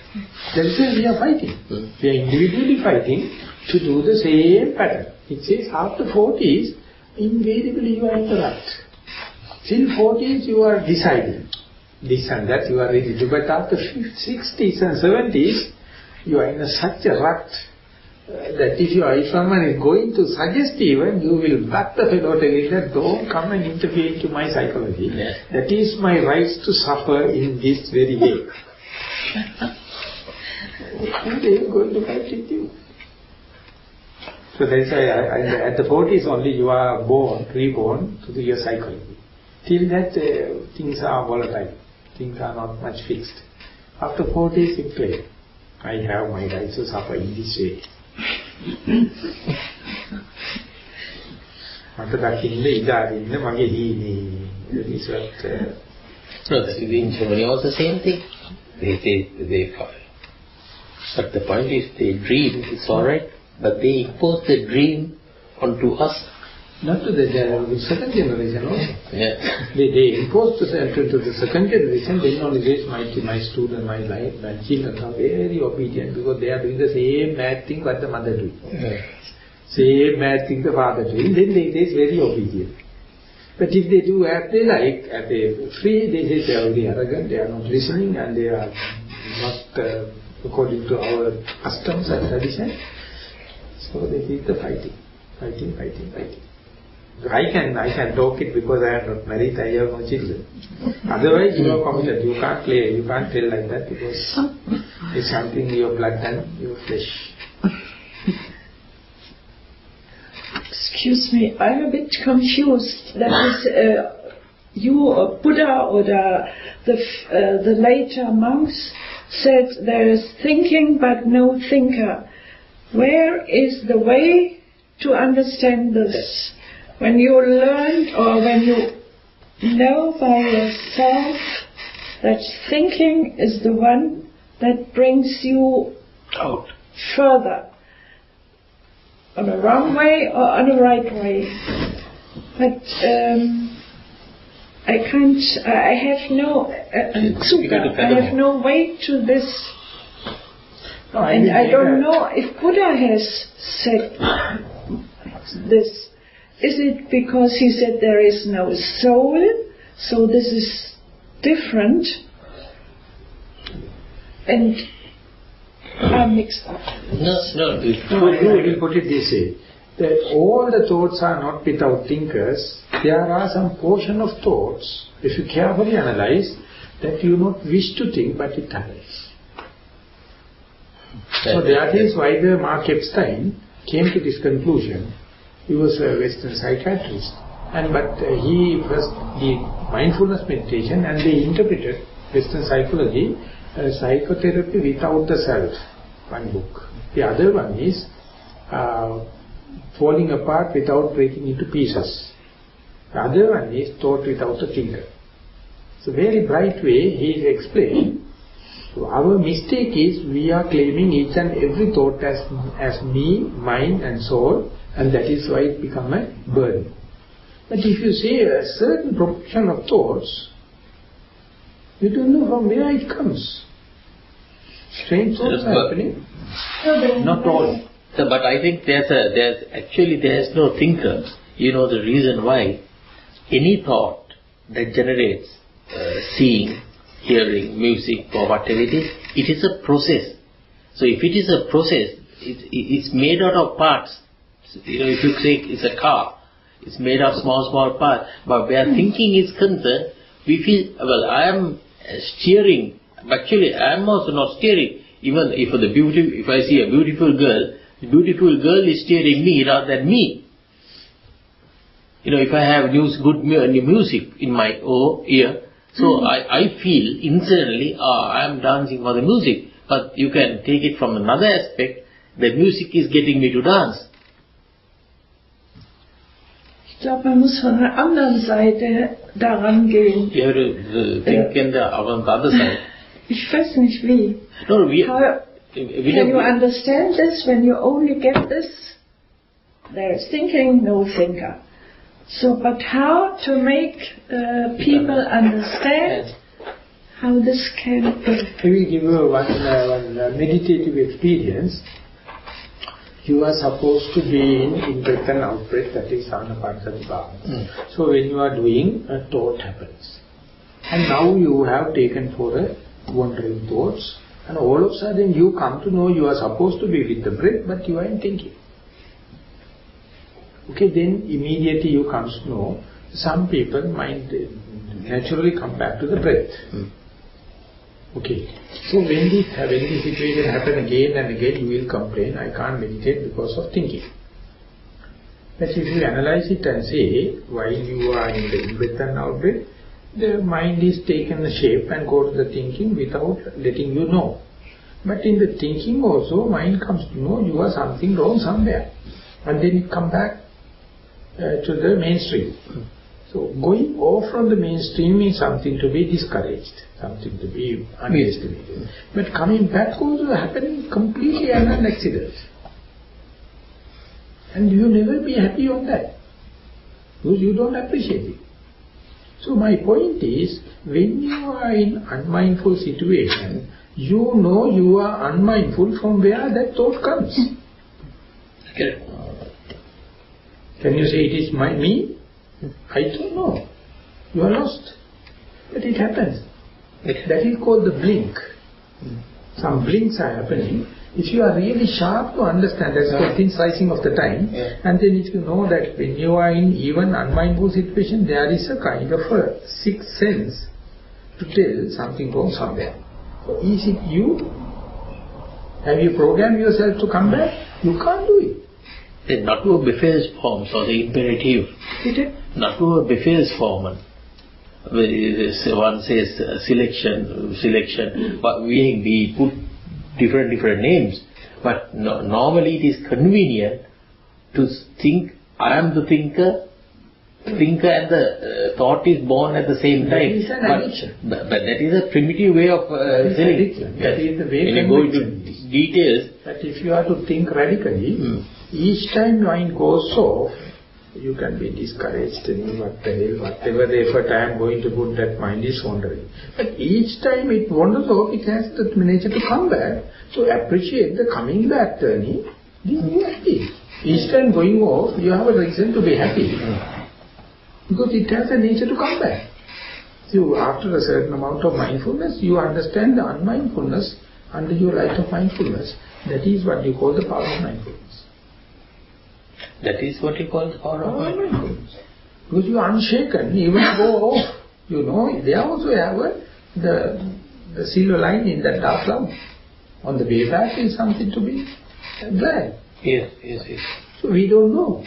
That's why we are fighting. We are individually fighting to do the same pattern. It says after 40s, invariably you are in the right. Till 40s you are deciding. This and that you are ready to. But after 60s and 70s, you are in such a rut that if someone is going to suggest even, you will back the fellow telling that don't come and interfere into my psychology. Yeah. That is my rights to suffer in this very way. And they are going to fight with you. So that's why at the 40s only you are reborn to your psychology. Till that things are volatile. Things are not much fixed. After 40s you play. I have my rights to suffer in this way. That is what... No, in Germany also the same thing. They but the point is they dream, it's alright, but they impose the dream onto us. Not to the second generation also. Yeah. They impose to the second generation, then only says my student, my children are very obedient because they are doing the same mad thing what the mother doing. Yeah. Same mad thing the father doing, then they is very obedient. But if they do as they like, as they free, they say they are very arrogant, they are not listening and they are not according to our customs and tradition. So they keep the fighting. I can talk it because I am not married, I have no children. Otherwise you are committed, you can't play, you can't tell like that because it's something in your blood and your flesh. Excuse me, I'm a bit confused. That is, you, Buddha or the later monks said there is thinking but no thinker. Where is the way to understand this? When you learn or when you know by yourself that thinking is the one that brings you out further, on a wrong way or on a right way? But I can't, I have no, I have no way to this. No, And I don't know if Buddha has said this. Is it because he said there is no soul, so this is different? And I'm mixed up. No, I will put it this way. That all the thoughts are not without thinkers. There are some portion of thoughts, if you carefully analyze, that you not wish to think, but it happens. So that is why the Mark Epstein came to this conclusion. He was a Western psychiatrist, but he first did mindfulness meditation, and they interpreted Western psychology as psychotherapy without the self. One book. The other one is falling apart without breaking into pieces. The other one is thought without a thinker. It's a very bright way he explained. So our mistake is we are claiming each and every thought as me, mine and soul, and that is why it becomes a burden. But if you say a certain proportion of thoughts, you don't know from where it comes. Strange thoughts are happening. Not all. So, but I think there's no thinker. You know the reason why? Any thought that generates seeing, hearing, music or whatever it is a process. So if it is a process, it's made out of parts. You know, if you say it's a car, it's made of small parts. But where thinking is concerned, we feel, well, I am steering. Actually, I am also not steering. Even if I see a beautiful girl, the beautiful girl is steering me rather than me. You know, if I have good music in my ear, so I feel internally, I am dancing for the music. But you can take it from another aspect, the music is getting me to dance. Ich glaube, man muss von der anderen Seite daran gehen. You have to think on the other side. Ich weiß nicht wie. No, can you understand this when you only get this? There is thinking, no thinker. So, but how to make people understand how this can be? I will give you one meditative experience. You are supposed to be in breath and out breath, that is Anapanasati. So when you are doing, a thought happens. And now you have taken for a wandering thoughts, and all of a sudden you come to know you are supposed to be with the breath, but you are in thinking. Okay, then immediately you come to know, some people mind naturally come back to the breath. Okay, so when this situation happen again and again, you will complain, I can't meditate because of thinking. But if you analyze it and say, while you are in the in-breath and out-breath, the mind is taken a shape and go to the thinking without letting you know. But in the thinking also, mind comes to know you are something wrong somewhere. And then it comes back to the mainstream. So going off from the mainstream is something to be discouraged, something to be underestimated. But coming back also happening completely as an accident. And you never be happy on that, because you don't appreciate it. So my point is, when you are in unmindful situation, you know you are unmindful from where that thought comes. Okay. Can you say it is me? I don't know. You are lost. But it happens. That is called the blink. Some blinks are happening. If you are really sharp to understand, that's called thin slicing of the time, and then if you know that when you are in even unmindful situation, there is a kind of a sixth sense to tell something wrong somewhere. So is it you? Have you programmed yourself to come back? You can't do it. The Natur Befehls forms or the imperative. Natur Befehls form. One says selection, but we put different names. But normally it is convenient to think, I am the thinker and the thought is born at the same time. That is an addiction. But that is a primitive way of thinking. That is the way when you go into details. That if you are to think radically, each time mind goes off, you can be discouraged and what the hell, whatever the effort I am going to put, that mind is wandering. But each time it wanders off, it has the nature to come back. So appreciate the coming back journey. Be happy. Each time going off, you have a reason to be happy. Because it has a nature to come back. So after a certain amount of mindfulness, you understand the unmindfulness under your light of mindfulness. That is what you call the power of mindfulness. That is what you call the power of mindfulness. Because you are unshaken, even go off. You know, they also have the silver line in that dark cloud. On the way back is something to be glad. Yes. So we don't know.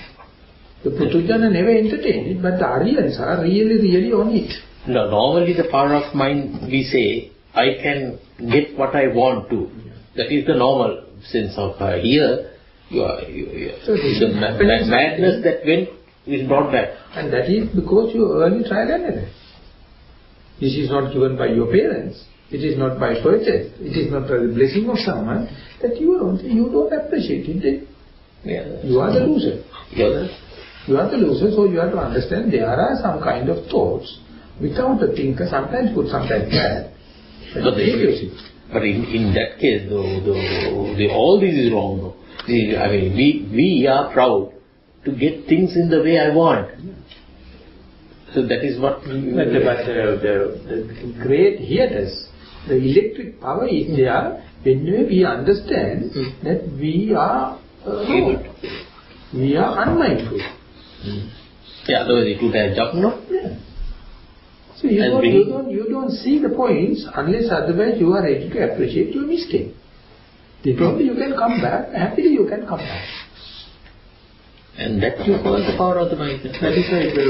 The Putujana never entertained it, but the Aryans are really on it. No, normally the power of mind, we say, I can get what I want to. That is the normal sense of here. So the madness that went is brought back. And that is because you early trial and error. This is not given by your parents. It is not by purchase. It is not by the blessing of someone. That you don't appreciate it. You are the loser. You are the loser, so you have to understand there are some kind of thoughts without a thinker, sometimes good, sometimes bad. But in that case, all this is wrong. Though. I mean, we are proud to get things in the way I want. So that is what... But the great heaters, the electric power is there when we understand that we are we are unmindful. Yeah, otherwise it would have jumped, no? Yeah. So you don't see the points unless otherwise you are ready to appreciate your mistake. Then you can come back, happily you can come back. And that you call the power of the mind. That is why the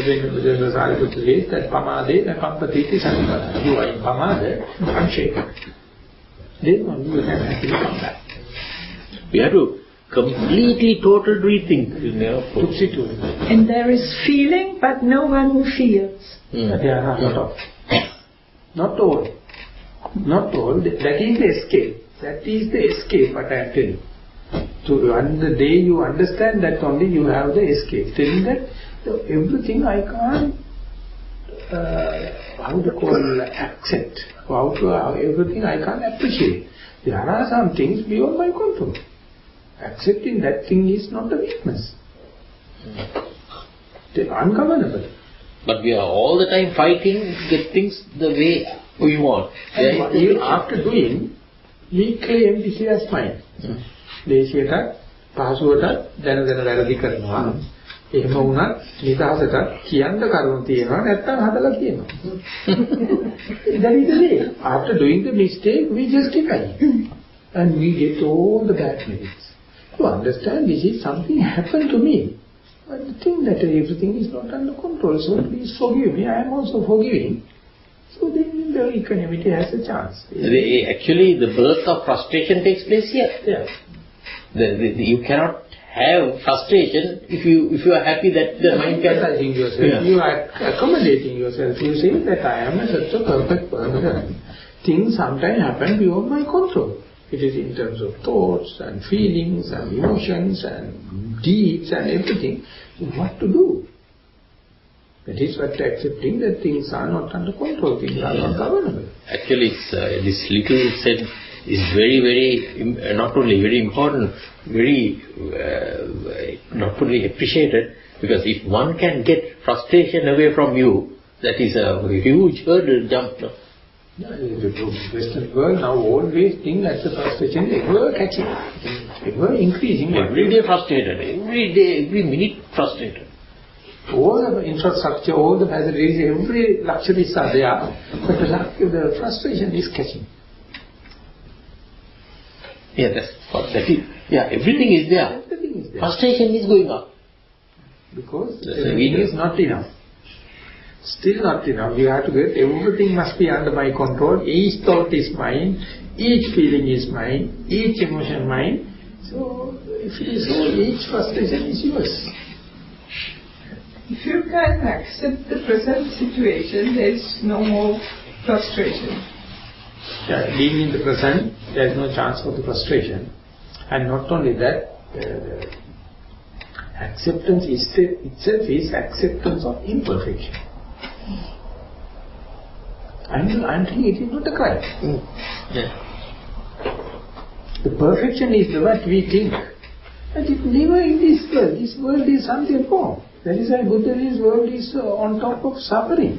Sariputta says that pamade na kampatiti sanipata. You are in pamade, unshaken. Then only you can happily come back. We have to completely total rethink. And there is feeling, but no one who feels. There are not all. Not all. That is the escape. That is the escape, what I am telling. So on the day you understand that only you have the escape. Telling that everything I can't, accept. Everything I can't appreciate. There are some things beyond my control. Accepting that thing is not a weakness. They are ungovernable. But we are all the time fighting to get things the way we want. And even after doing, we claim this is as mine. දේශයට පහසුවට දැන වැරදි කරනවා. එහෙම වුණත් නිදහසට කියන්න කරුණු තියෙනවා නැත්නම් හදලා කියනවා. That is the way. After doing the mistake, we justify it. And we get all the bad merits. To understand this is something happened to me. But the thing that everything is not under control, so please forgive me, I am also forgiving. So then the equanimity has a chance. Actually, the birth of frustration takes place here. Yeah. You cannot have frustration if you are happy that the mind can... yourself. Yeah. You are accommodating yourself. You say that I am such a perfect person. Things sometimes happen beyond my control. It is in terms of thoughts and feelings and emotions and deeds and everything. So what to do? That is what accepting that things are not under control, things are not governable. Actually, this little said is very, very, not only very important, very, not only appreciated, because if one can get frustration away from you, that is a huge hurdle jump. No? Yeah, the Western world now always think that the frustration is ever catching, ever increasing. Every day frustrated, every day, every minute frustrated. All the infrastructure, all the facilities, every luxuries are there, but the frustration is catching. Yeah, everything is there. Everything is there. Frustration is going up. Because everything is not enough. Still not enough. You have to get everything must be under my control. Each thought is mine, each feeling is mine, each emotion mine. So if it is so, each frustration is yours. If you can accept the present situation, there is no more frustration. Yeah, being in the present, there is no chance for the frustration. And not only that, Acceptance itself is acceptance of imperfection. I'm telling it is not a crime. Yeah. The perfection is what we think. But it never in this world. This world is something wrong. That is why Buddha says world is on top of suffering.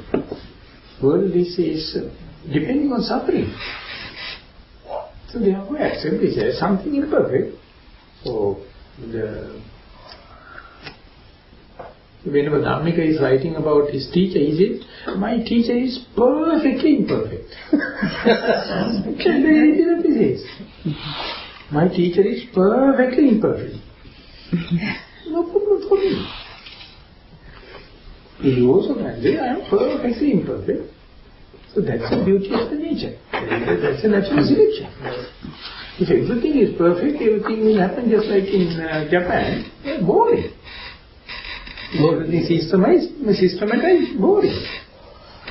World is depending on suffering. So therefore accept this as something imperfect. So whenever Dhammika is writing about his teacher, he says, my teacher is perfectly imperfect. My teacher is perfectly imperfect. No problem for me. You also can say, I am perfectly imperfect. So that's the beauty of the nature. That's a natural selection. If everything is perfect, everything will happen just like in Japan. Boring. Everything systematized, boring.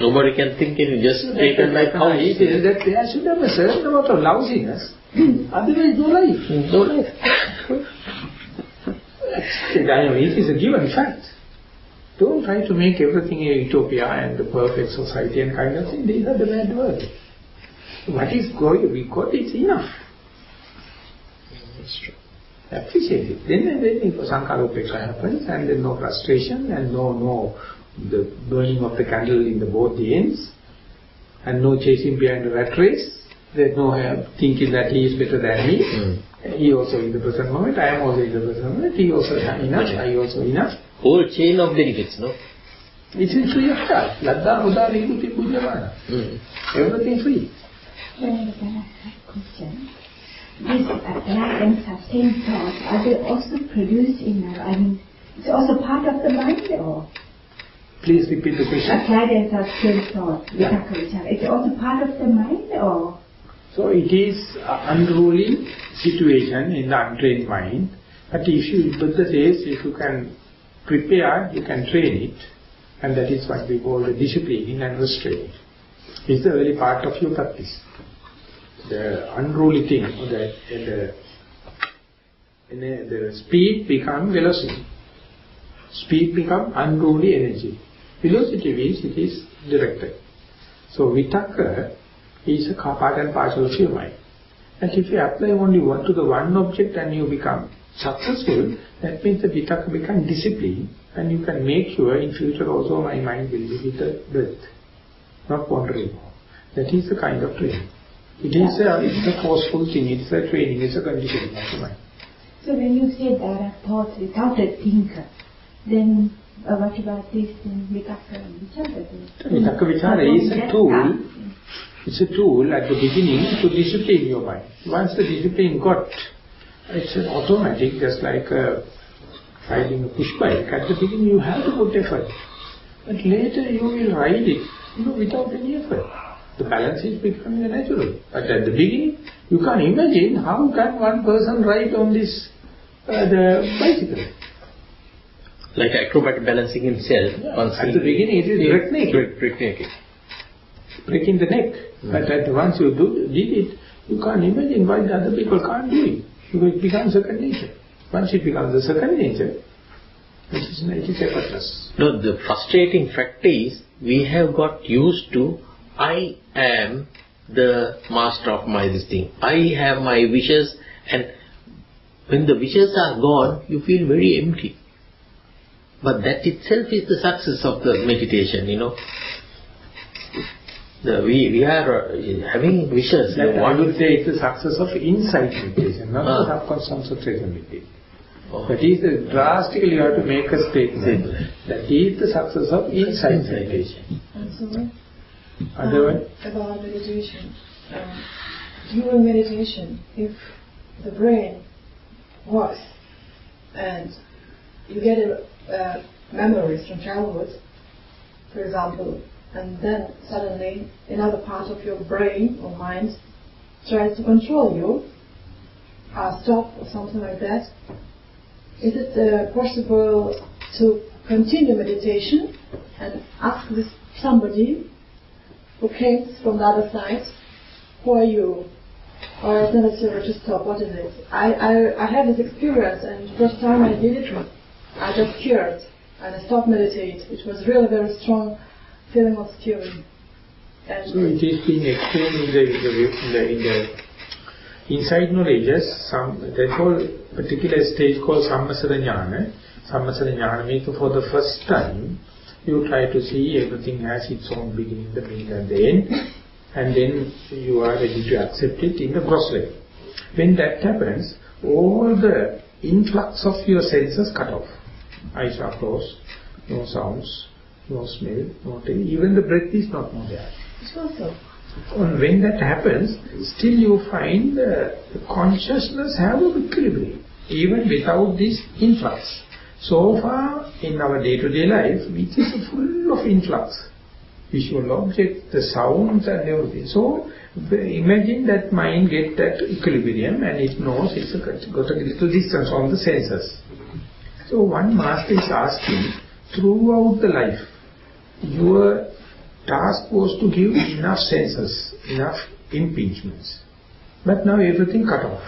Nobody can think in just take it like how he says that there should have a certain amount of lousiness. Otherwise, no life. No life. It is a given fact. Don't try to make everything a utopia and the perfect society and kind of thing. These are the bad words. What is going, we got it enough. That's true. Appreciate it. Then Sankara Upeksha happens and then no frustration and no the burning of the candle in both the ends and no chasing behind the rat race. There's no thinking that he is better than me. He also in the present moment, I am also in the present moment, he also enough, I also enough. Whole chain of benefits, no? It is free of charge. Ladda, Huda, Vibhuti, Pujyamana. Everything free. Question. These applied and sustained thoughts, are they also produced in it's also part of the mind or? Please repeat the question. Applied and sustained thoughts, it's also part of the mind or? So it is an unruly situation in the untrained mind. But Buddha says, if you can prepare, you can train it. And that is what we call the discipline and restraint. It's the very part of your practice. The unruly thing, the speed become velocity. Speed become unruly energy. Velocity means it is directed. So vitakka is a part and parcel of your mind. And if you apply only to the one object and you become successful, that means the vitakka become discipline and you can make sure in future also my mind will be with the breath, not wandering. That is the kind of training. It's a forceful thing, it's a training, it's a conditioning of the mind. So when you say there are thoughts without a thinker, then what about this vitakka vichara? Vitakka vichara is a tool. It's a tool at the beginning to discipline your mind. Once the discipline got, it's an automatic, just like riding a push bike. At the beginning you have to put effort. But later you will ride it, without any effort. The balance is becoming natural. But at the beginning, you can't imagine how can one person ride on this the bicycle. Like acrobat balancing himself. Yeah. At the beginning it is breaking the neck. But once you did it, you can't imagine why the other people can't do it. Because it becomes second nature. Once it becomes the second nature, it is effortless. No, the frustrating fact is, we have got used to, I am the master of my this thing. I have my wishes, and when the wishes are gone, you feel very empty. But that itself is the success of the meditation, We are having wishes. I would say it's the success of insight meditation, not the subconscious concentration meditation. That is drastically you have to make a statement. That is the success of insight meditation. Otherwise? About meditation. During meditation, if the brain works and you get memories from childhood, for example, and then suddenly another part of your brain or mind tries to control you, stop or something like that, is it possible to continue meditation and ask this somebody who came from the other side, who are you? Or is it necessary to stop? What is it? I had this experience, and the first time I did it, I just cured and I stopped meditating. It was really very strong feeling of curing. And so it is being explained in the inside knowledges, that whole particular stage called Sammasara Jnana. Sammasara Jnana means for the first time, you try to see everything has its own beginning, the middle and the end, and then you are ready to accept it in the gross level. When that happens, all the influx of your senses cut off. Eyes are closed, no sounds, no smell, no taste, even the breath is not more there. so. And when that happens, still you find the consciousness have a equilibrium, even without this influx. So far in our day-to-day life, which is full of influx, visual objects, the sounds and everything. So imagine that mind get that equilibrium and it knows it's got a little distance on the senses. So one master is asking, throughout the life, your task was to give enough senses, enough impingements. But now everything cut off.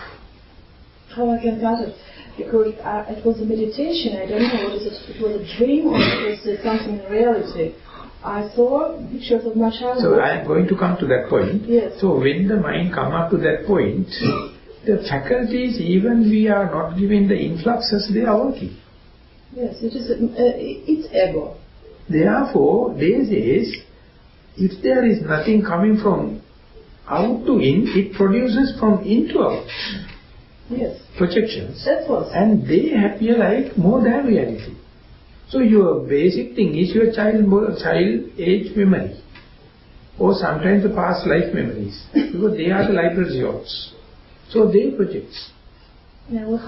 How I can cut it? Because it was a meditation. I don't know whether it was a dream or it was something in reality. I saw pictures of my childhood. So I am going to come to that point. Yes. So when the mind come up to that point, the faculties, even we are not given the influxes, they are working. Yes, it is. It's ego. Therefore, they say, if there is nothing coming from out to in, it produces from in to out. Yes. Projections. That's what. And they appear like more than reality. So your basic thing is your child age memory. Or sometimes the past life memories. Because they are the library resorts. So they project. Yeah, well,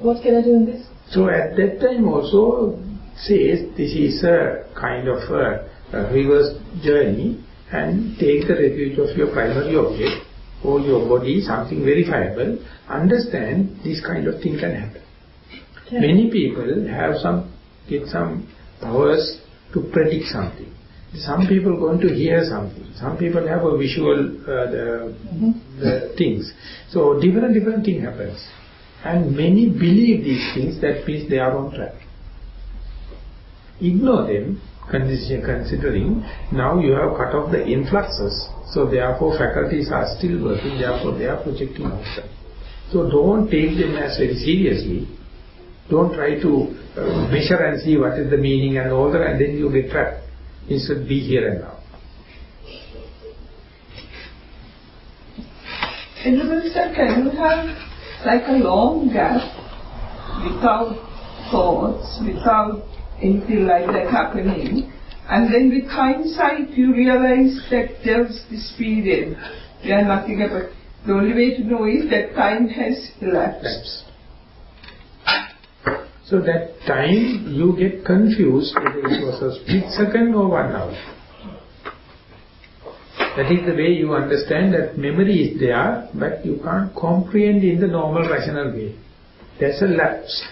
what can I do in this? So at that time also says this is a kind of a reverse journey, and take the refuge of your primary object or your body, something verifiable. Understand this kind of thing can happen. Yeah. Many people get some powers to predict something. Some people going to hear something. Some people have a visual the things. So different thing happens. And many believe these things, that means they are on track. Ignore them, considering now you have cut off the influxes, so therefore faculties are still working, therefore they are projecting outside. So don't take them as very seriously. Don't try to measure and see what is the meaning and all that, and then you get trapped. Instead, be here and now. Sir, can you have like a long gap without thoughts, without anything like that happening, and then with hindsight you realize that there's this period where nothing happened. The only way to know is that time has elapsed. So that time you get confused whether it was a split second or 1 hour. That is the way you understand that memory is there, but you can't comprehend in the normal rational way. There's a lapse.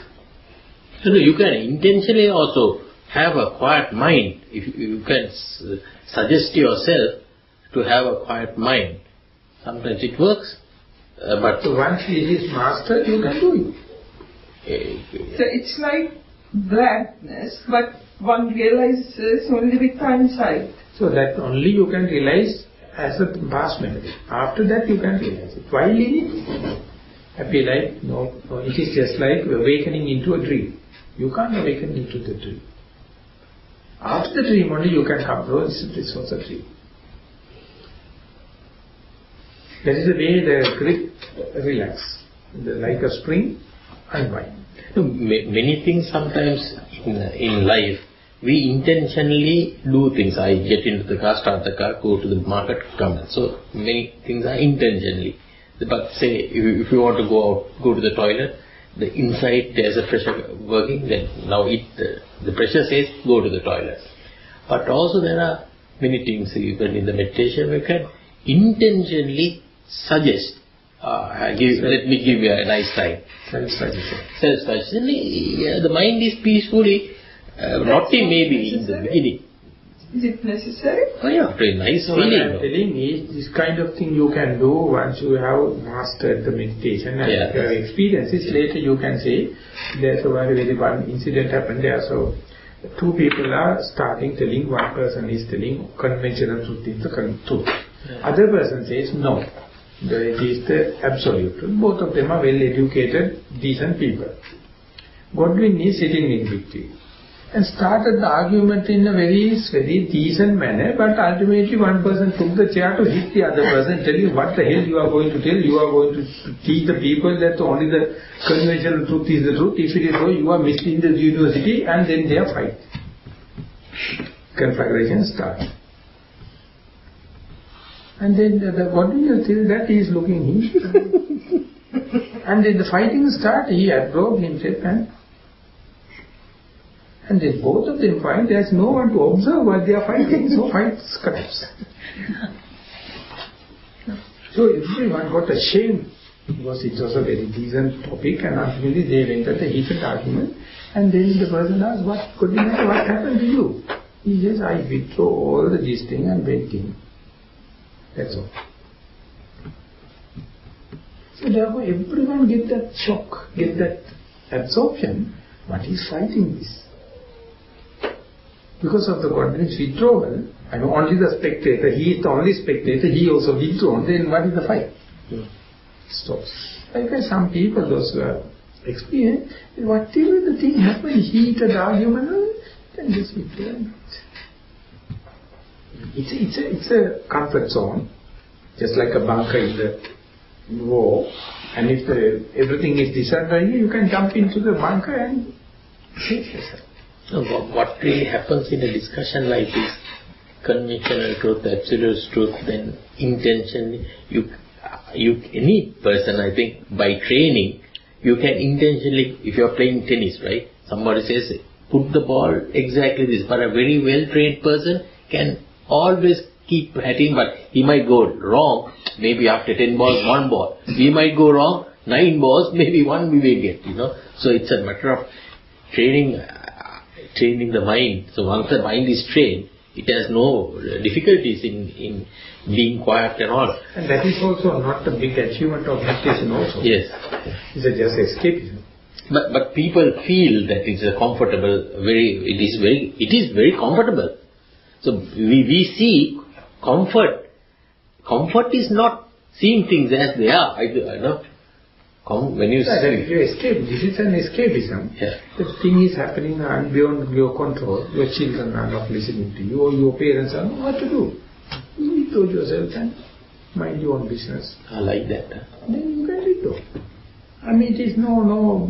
So you can intentionally also have a quiet mind. If you can suggest yourself to have a quiet mind. Sometimes it works, but so once it is mastered, you can do it. So it's like blankness, but one realizes only with hindsight. So that only you can realize as a past memory. After that you can realize it. While in it, happy life, no, it is just like awakening into a dream. You can't awaken into the dream. After the dream only you can come to this was a dream. That is the way the grip relax. Like a spring, unwind. Many things sometimes in life, we intentionally do things. I get into the car, start the car, go to the market, come back. So many things are intentionally. But say, if you want to go out, go to the toilet, the inside there's a pressure working, then now the pressure says go to the toilet. But also there are many things, even in the meditation, we can intentionally suggest, let me give you a nice time. Self-suggestion. The mind is peacefully, not maybe in the beginning. Is it necessary? Oh yeah, very nice So what feeling. I am telling is, this kind of thing you can do once you have mastered the meditation and Yeah. you have experiences. Later you can say, there's a very one incident happened there. So, two people are starting telling, one person is telling conventional truth is the truth. Yeah. Other person says no, it is the absolute truth. Both of them are well educated, decent people. Godwin is sitting in between and started the argument in a very decent manner, but ultimately one person took the chair to hit the other person, telling what the hell you are going to tell, you are going to teach the people that only the conventional truth is the truth. If it is so, you are misleading the university, and then they are fight. Conflagration starts. And then what do you tell that he is looking him? And then the fighting starts, he absorbed himself and then both of them find there is no one to observe what they are fighting, so fight collapse. So everyone got ashamed because it was a very decent topic, and ultimately they went at a heated argument, and then the person asked, what happened to you? He says, I withdrew all this thing and went in. That's all. So therefore everyone get that shock, get that absorption. What is fighting this? Because of the Godwin's withdrawal, I know only the spectator, he is the only spectator, he also withdrawn, then what is the fight? Stops. Like some people, those who have experienced, whatever the thing happens, heated argument, then just withdraw. It's a comfort zone, just like a bunker in the war, and if everything is disorderly, you can jump into the bunker and save yourself. So what really happens in a discussion like this, conventional truth, absolute truth, then intention, any person, I think, by training, you can intentionally, if you are playing tennis, right, somebody says, put the ball exactly this, but a very well-trained person can always keep hitting, but he might go wrong, maybe after 10 balls, 1 ball. He might go wrong, 9 balls, maybe 1 we may get, So it's a matter of training the mind. So once the mind is trained, it has no difficulties in being quiet and all. And that is also not the big achievement of meditation also. Yes. It's just escapism. But people feel that it's a comfortable, it is very comfortable. So we see comfort. Comfort is not seeing things as they are. I know. When you if you escape, this is an escapism. Yeah. The thing is happening beyond your control. Your children are not listening to you, or your parents are not what to do. You withdraw yourself and mind your own business. I like that. Then you can withdraw. I mean, it is no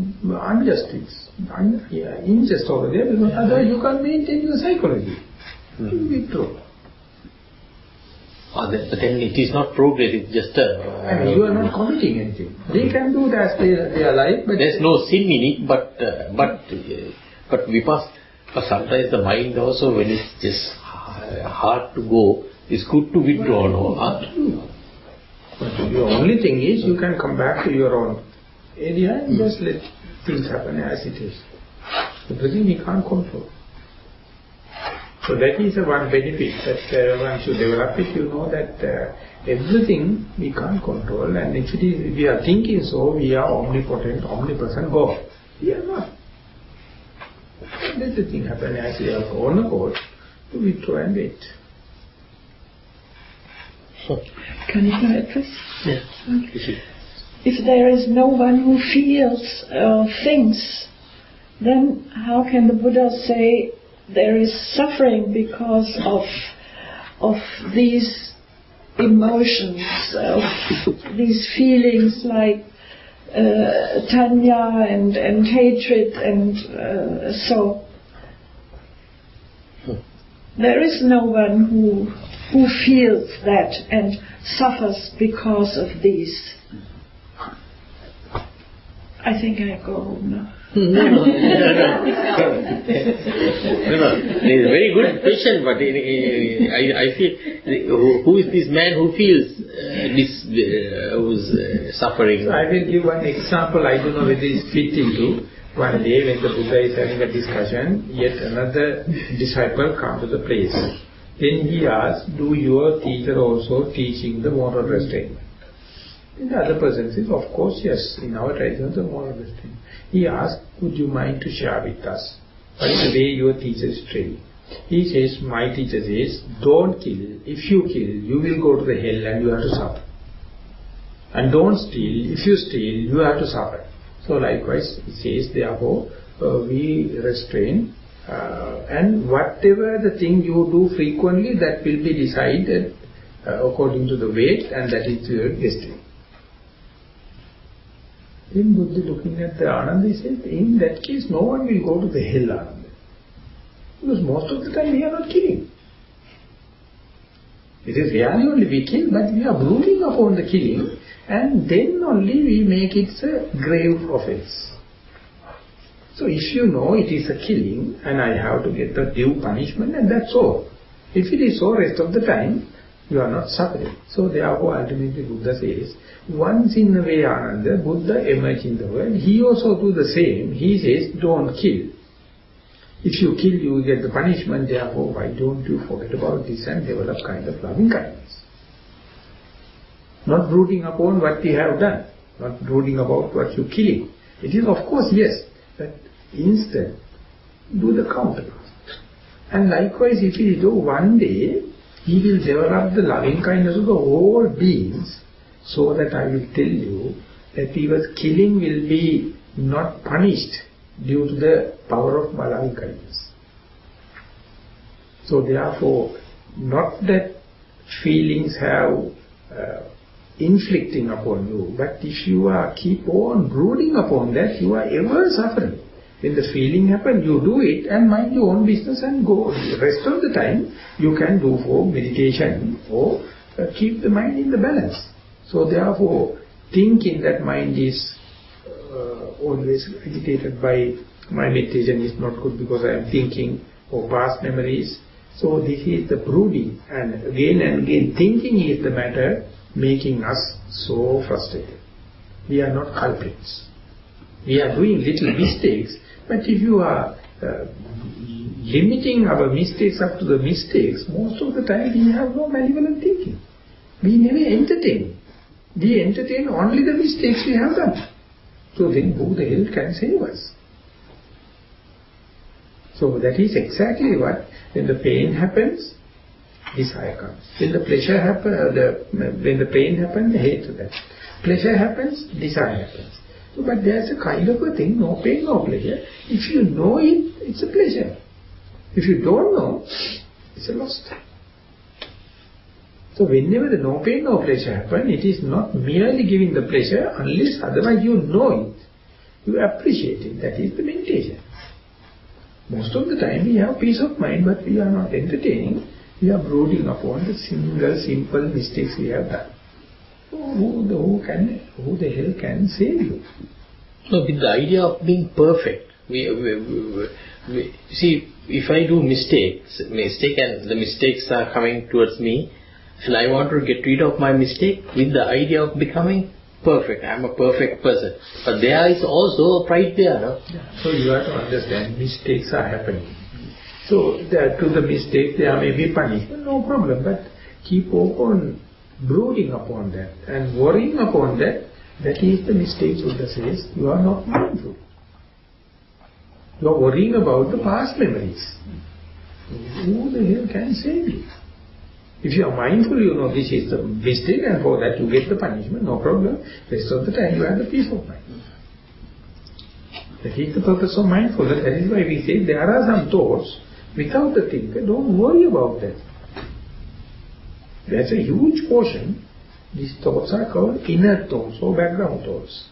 injustice. Injustice over there, because otherwise you can't maintain your psychology. You withdraw. But then it is not progress, it's just you are not committing anything. They can do it as they are like, but there's no sin in it, but sometimes the mind also, when it's just hard to go, it's good to withdraw, no? But the only thing is, you can come back to your own area and just let things happen as it is. Everything we can't control. So that is one benefit that once you develop it, you know that everything we can't control, and if we are thinking so, we are omnipotent, omnipresent God. We are not. Let the thing happen as we are on accord, to withdraw and wait. Can you address? Yeah. If there is no one who feels things, then how can the Buddha say there is suffering because of these emotions, of these feelings like tanya and hatred and so. There is no one who feels that and suffers because of these. I think I go home now. No. It's a very good question, but I feel, who is this man who feels who's suffering? So I will give one example. I don't know whether it's fit into. One day when the Buddha is having a discussion, yet another disciple come to the place. Then he asked, do your teacher also teaching the moral restraint? And the other person says, of course, yes, in our tradition the moral restraint. He asked, would you mind to share with us what is the way your teacher is training? He says, my teacher says, don't kill. If you kill, you will go to the hell and you have to suffer. And don't steal. If you steal, you have to suffer. So likewise, he says, therefore, we restrain. And whatever the thing you do frequently, that will be decided according to the weight, and that is your destiny. Then Buddha looking at the Ananda, he said, in that case, no one will go to the hell, Ananda. Because most of the time we are not killing. It is rarely only we kill, but we are brooding upon the killing, and then only we make it a grave offense. So if you know it is a killing, and I have to get the due punishment, and that's all. If it is so, rest of the time, you are not suffering. So therefore, ultimately Buddha says, once in a way, Ananda, Buddha emerged in the world, he also do the same. He says, don't kill. If you kill, you will get the punishment. Therefore, why don't you forget about this and develop kind of loving kindness? Not brooding upon what we have done. Not brooding about what you're killing. It is of course, yes. But instead, do the counter. And likewise, if you do one day, he will develop the loving kindness of the whole beings, so that I will tell you that even killing will be not punished due to the power of loving kindness. So therefore, not that feelings have inflicting upon you, but if you are keep on brooding upon that, you are ever suffering. When the feeling happens, you do it and mind your own business and go. The rest of the time, you can do for meditation or keep the mind in the balance. So therefore, thinking that mind is always agitated by my meditation is not good because I am thinking of past memories. So this is the brooding, and again thinking is the matter making us so frustrated. We are not culprits. We are doing little mistakes, but if you are limiting our mistakes up to the mistakes, most of the time we have no malevolent thinking. We never entertain. We entertain only the mistakes we have done. So then who the hell can save us? So that is exactly what, when the pain happens, desire comes. When the pleasure happens, when the pain happens, the hatred happens. Pleasure happens, desire happens. So, but there's a kind of a thing, no pain, no pleasure. If you know it, it's a pleasure. If you don't know, it's a loss. So whenever the no pain, no pleasure happen, it is not merely giving the pleasure, unless otherwise you know it. You appreciate it. That is the meditation. Most of the time we have peace of mind, but we are not entertaining. We are brooding upon the single, simple mistakes we have done. Who the hell can save you? No, with the idea of being perfect, we see, if I do mistake and the mistakes are coming towards me, and I want to get rid of my mistake with the idea of becoming perfect. I am a perfect person. But there is also a pride there, no? Yeah. So you have to understand, mistakes are happening. So to the mistake there may be punishment, no problem. But keep on brooding upon that and worrying upon that. That is the mistake Buddha says. You are not mindful. You are worrying about the past memories. Who the hell can save you? If you are mindful, you know this is the mistake, and for that you get the punishment, no problem. Rest of the time you have the peace of mind. That is the purpose of mindfulness. That is why we say there are some thoughts without the thinker, don't worry about that. That's a huge portion. These thoughts are called inner thoughts or background thoughts.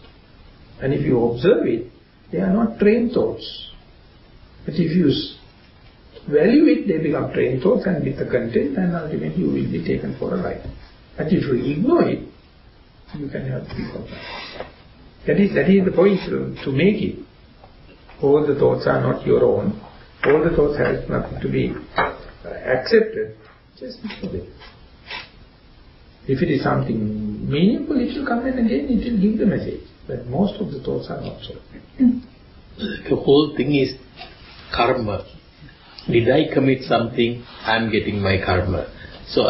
And if you observe it, they are not trained thoughts. But if you value it, they become trained thoughts and with the content, and ultimately you will be taken for a ride. But if you ignore it, you can have peace of mind. That is the point to make it. All the thoughts are not your own. All the thoughts have nothing to be accepted. Just ignore it. If it is something meaningful, it will come in again, it will give the message. But most of the thoughts are not so. The whole thing is karma. did I commit something, I am getting my karma. So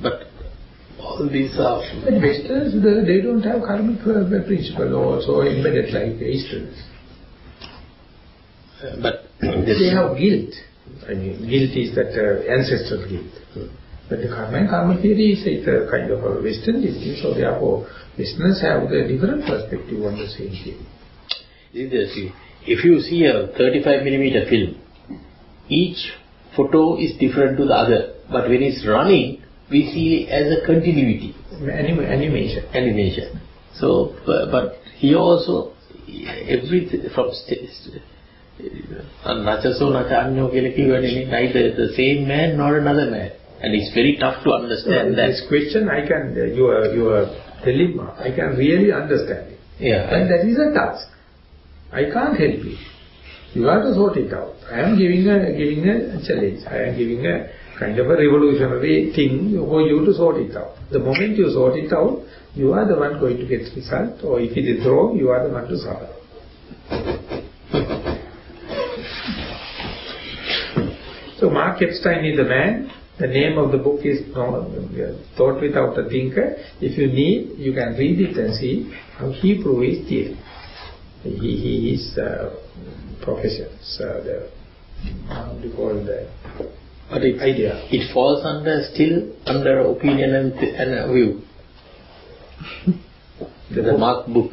but all these are... But Westerners, they don't have karmic principle also embedded like Easterners. But they have guilt. I mean, guilt is that ancestral guilt. But the karma and karma theory is a kind of a Western thing, so therefore Westerners have the different perspective on the same thing. If you see a 35mm film, each photo is different to the other, but when it's running, we see it as a continuity. Animation. So, but here also, everything from neither the same man nor another man. And it's very tough to understand that. This question, your dilemma, I can really understand it. Yeah. And that is a task. I can't help you. You have to sort it out. I am giving a challenge. I am giving a kind of a revolutionary thing for you to sort it out. The moment you sort it out, you are the one going to get result, or if it is wrong, you are the one to suffer. So Mark Epstein is the man. The name of the book is Thought Without a Thinker. If you need, you can read it and see how he proves his theory. He is professor, how do you call the idea? It falls still under opinion and view. The Mark book.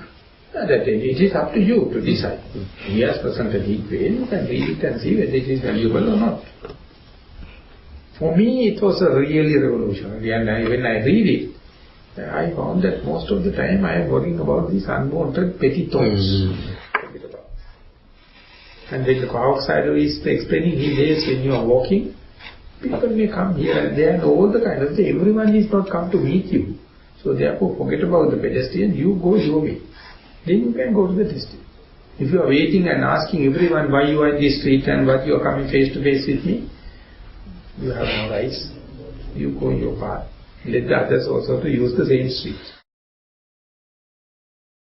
That it is up to you to decide. He has presented his way, you can read it and see whether it is valuable or not. For me, it was a really revolutionary, and when I read it, I found that most of the time I am worrying about these unwanted petty thoughts. And when the outsider is explaining, he says when you are walking, people may come here and there and all the kind of thing. Everyone is not come to meet you. So therefore forget about the pedestrian, you go your way. Then you can go to the district. If you are waiting and asking everyone why you are in this street and what you are coming face to face with me, you have no rights. You go your path. Let the others also to use the same street.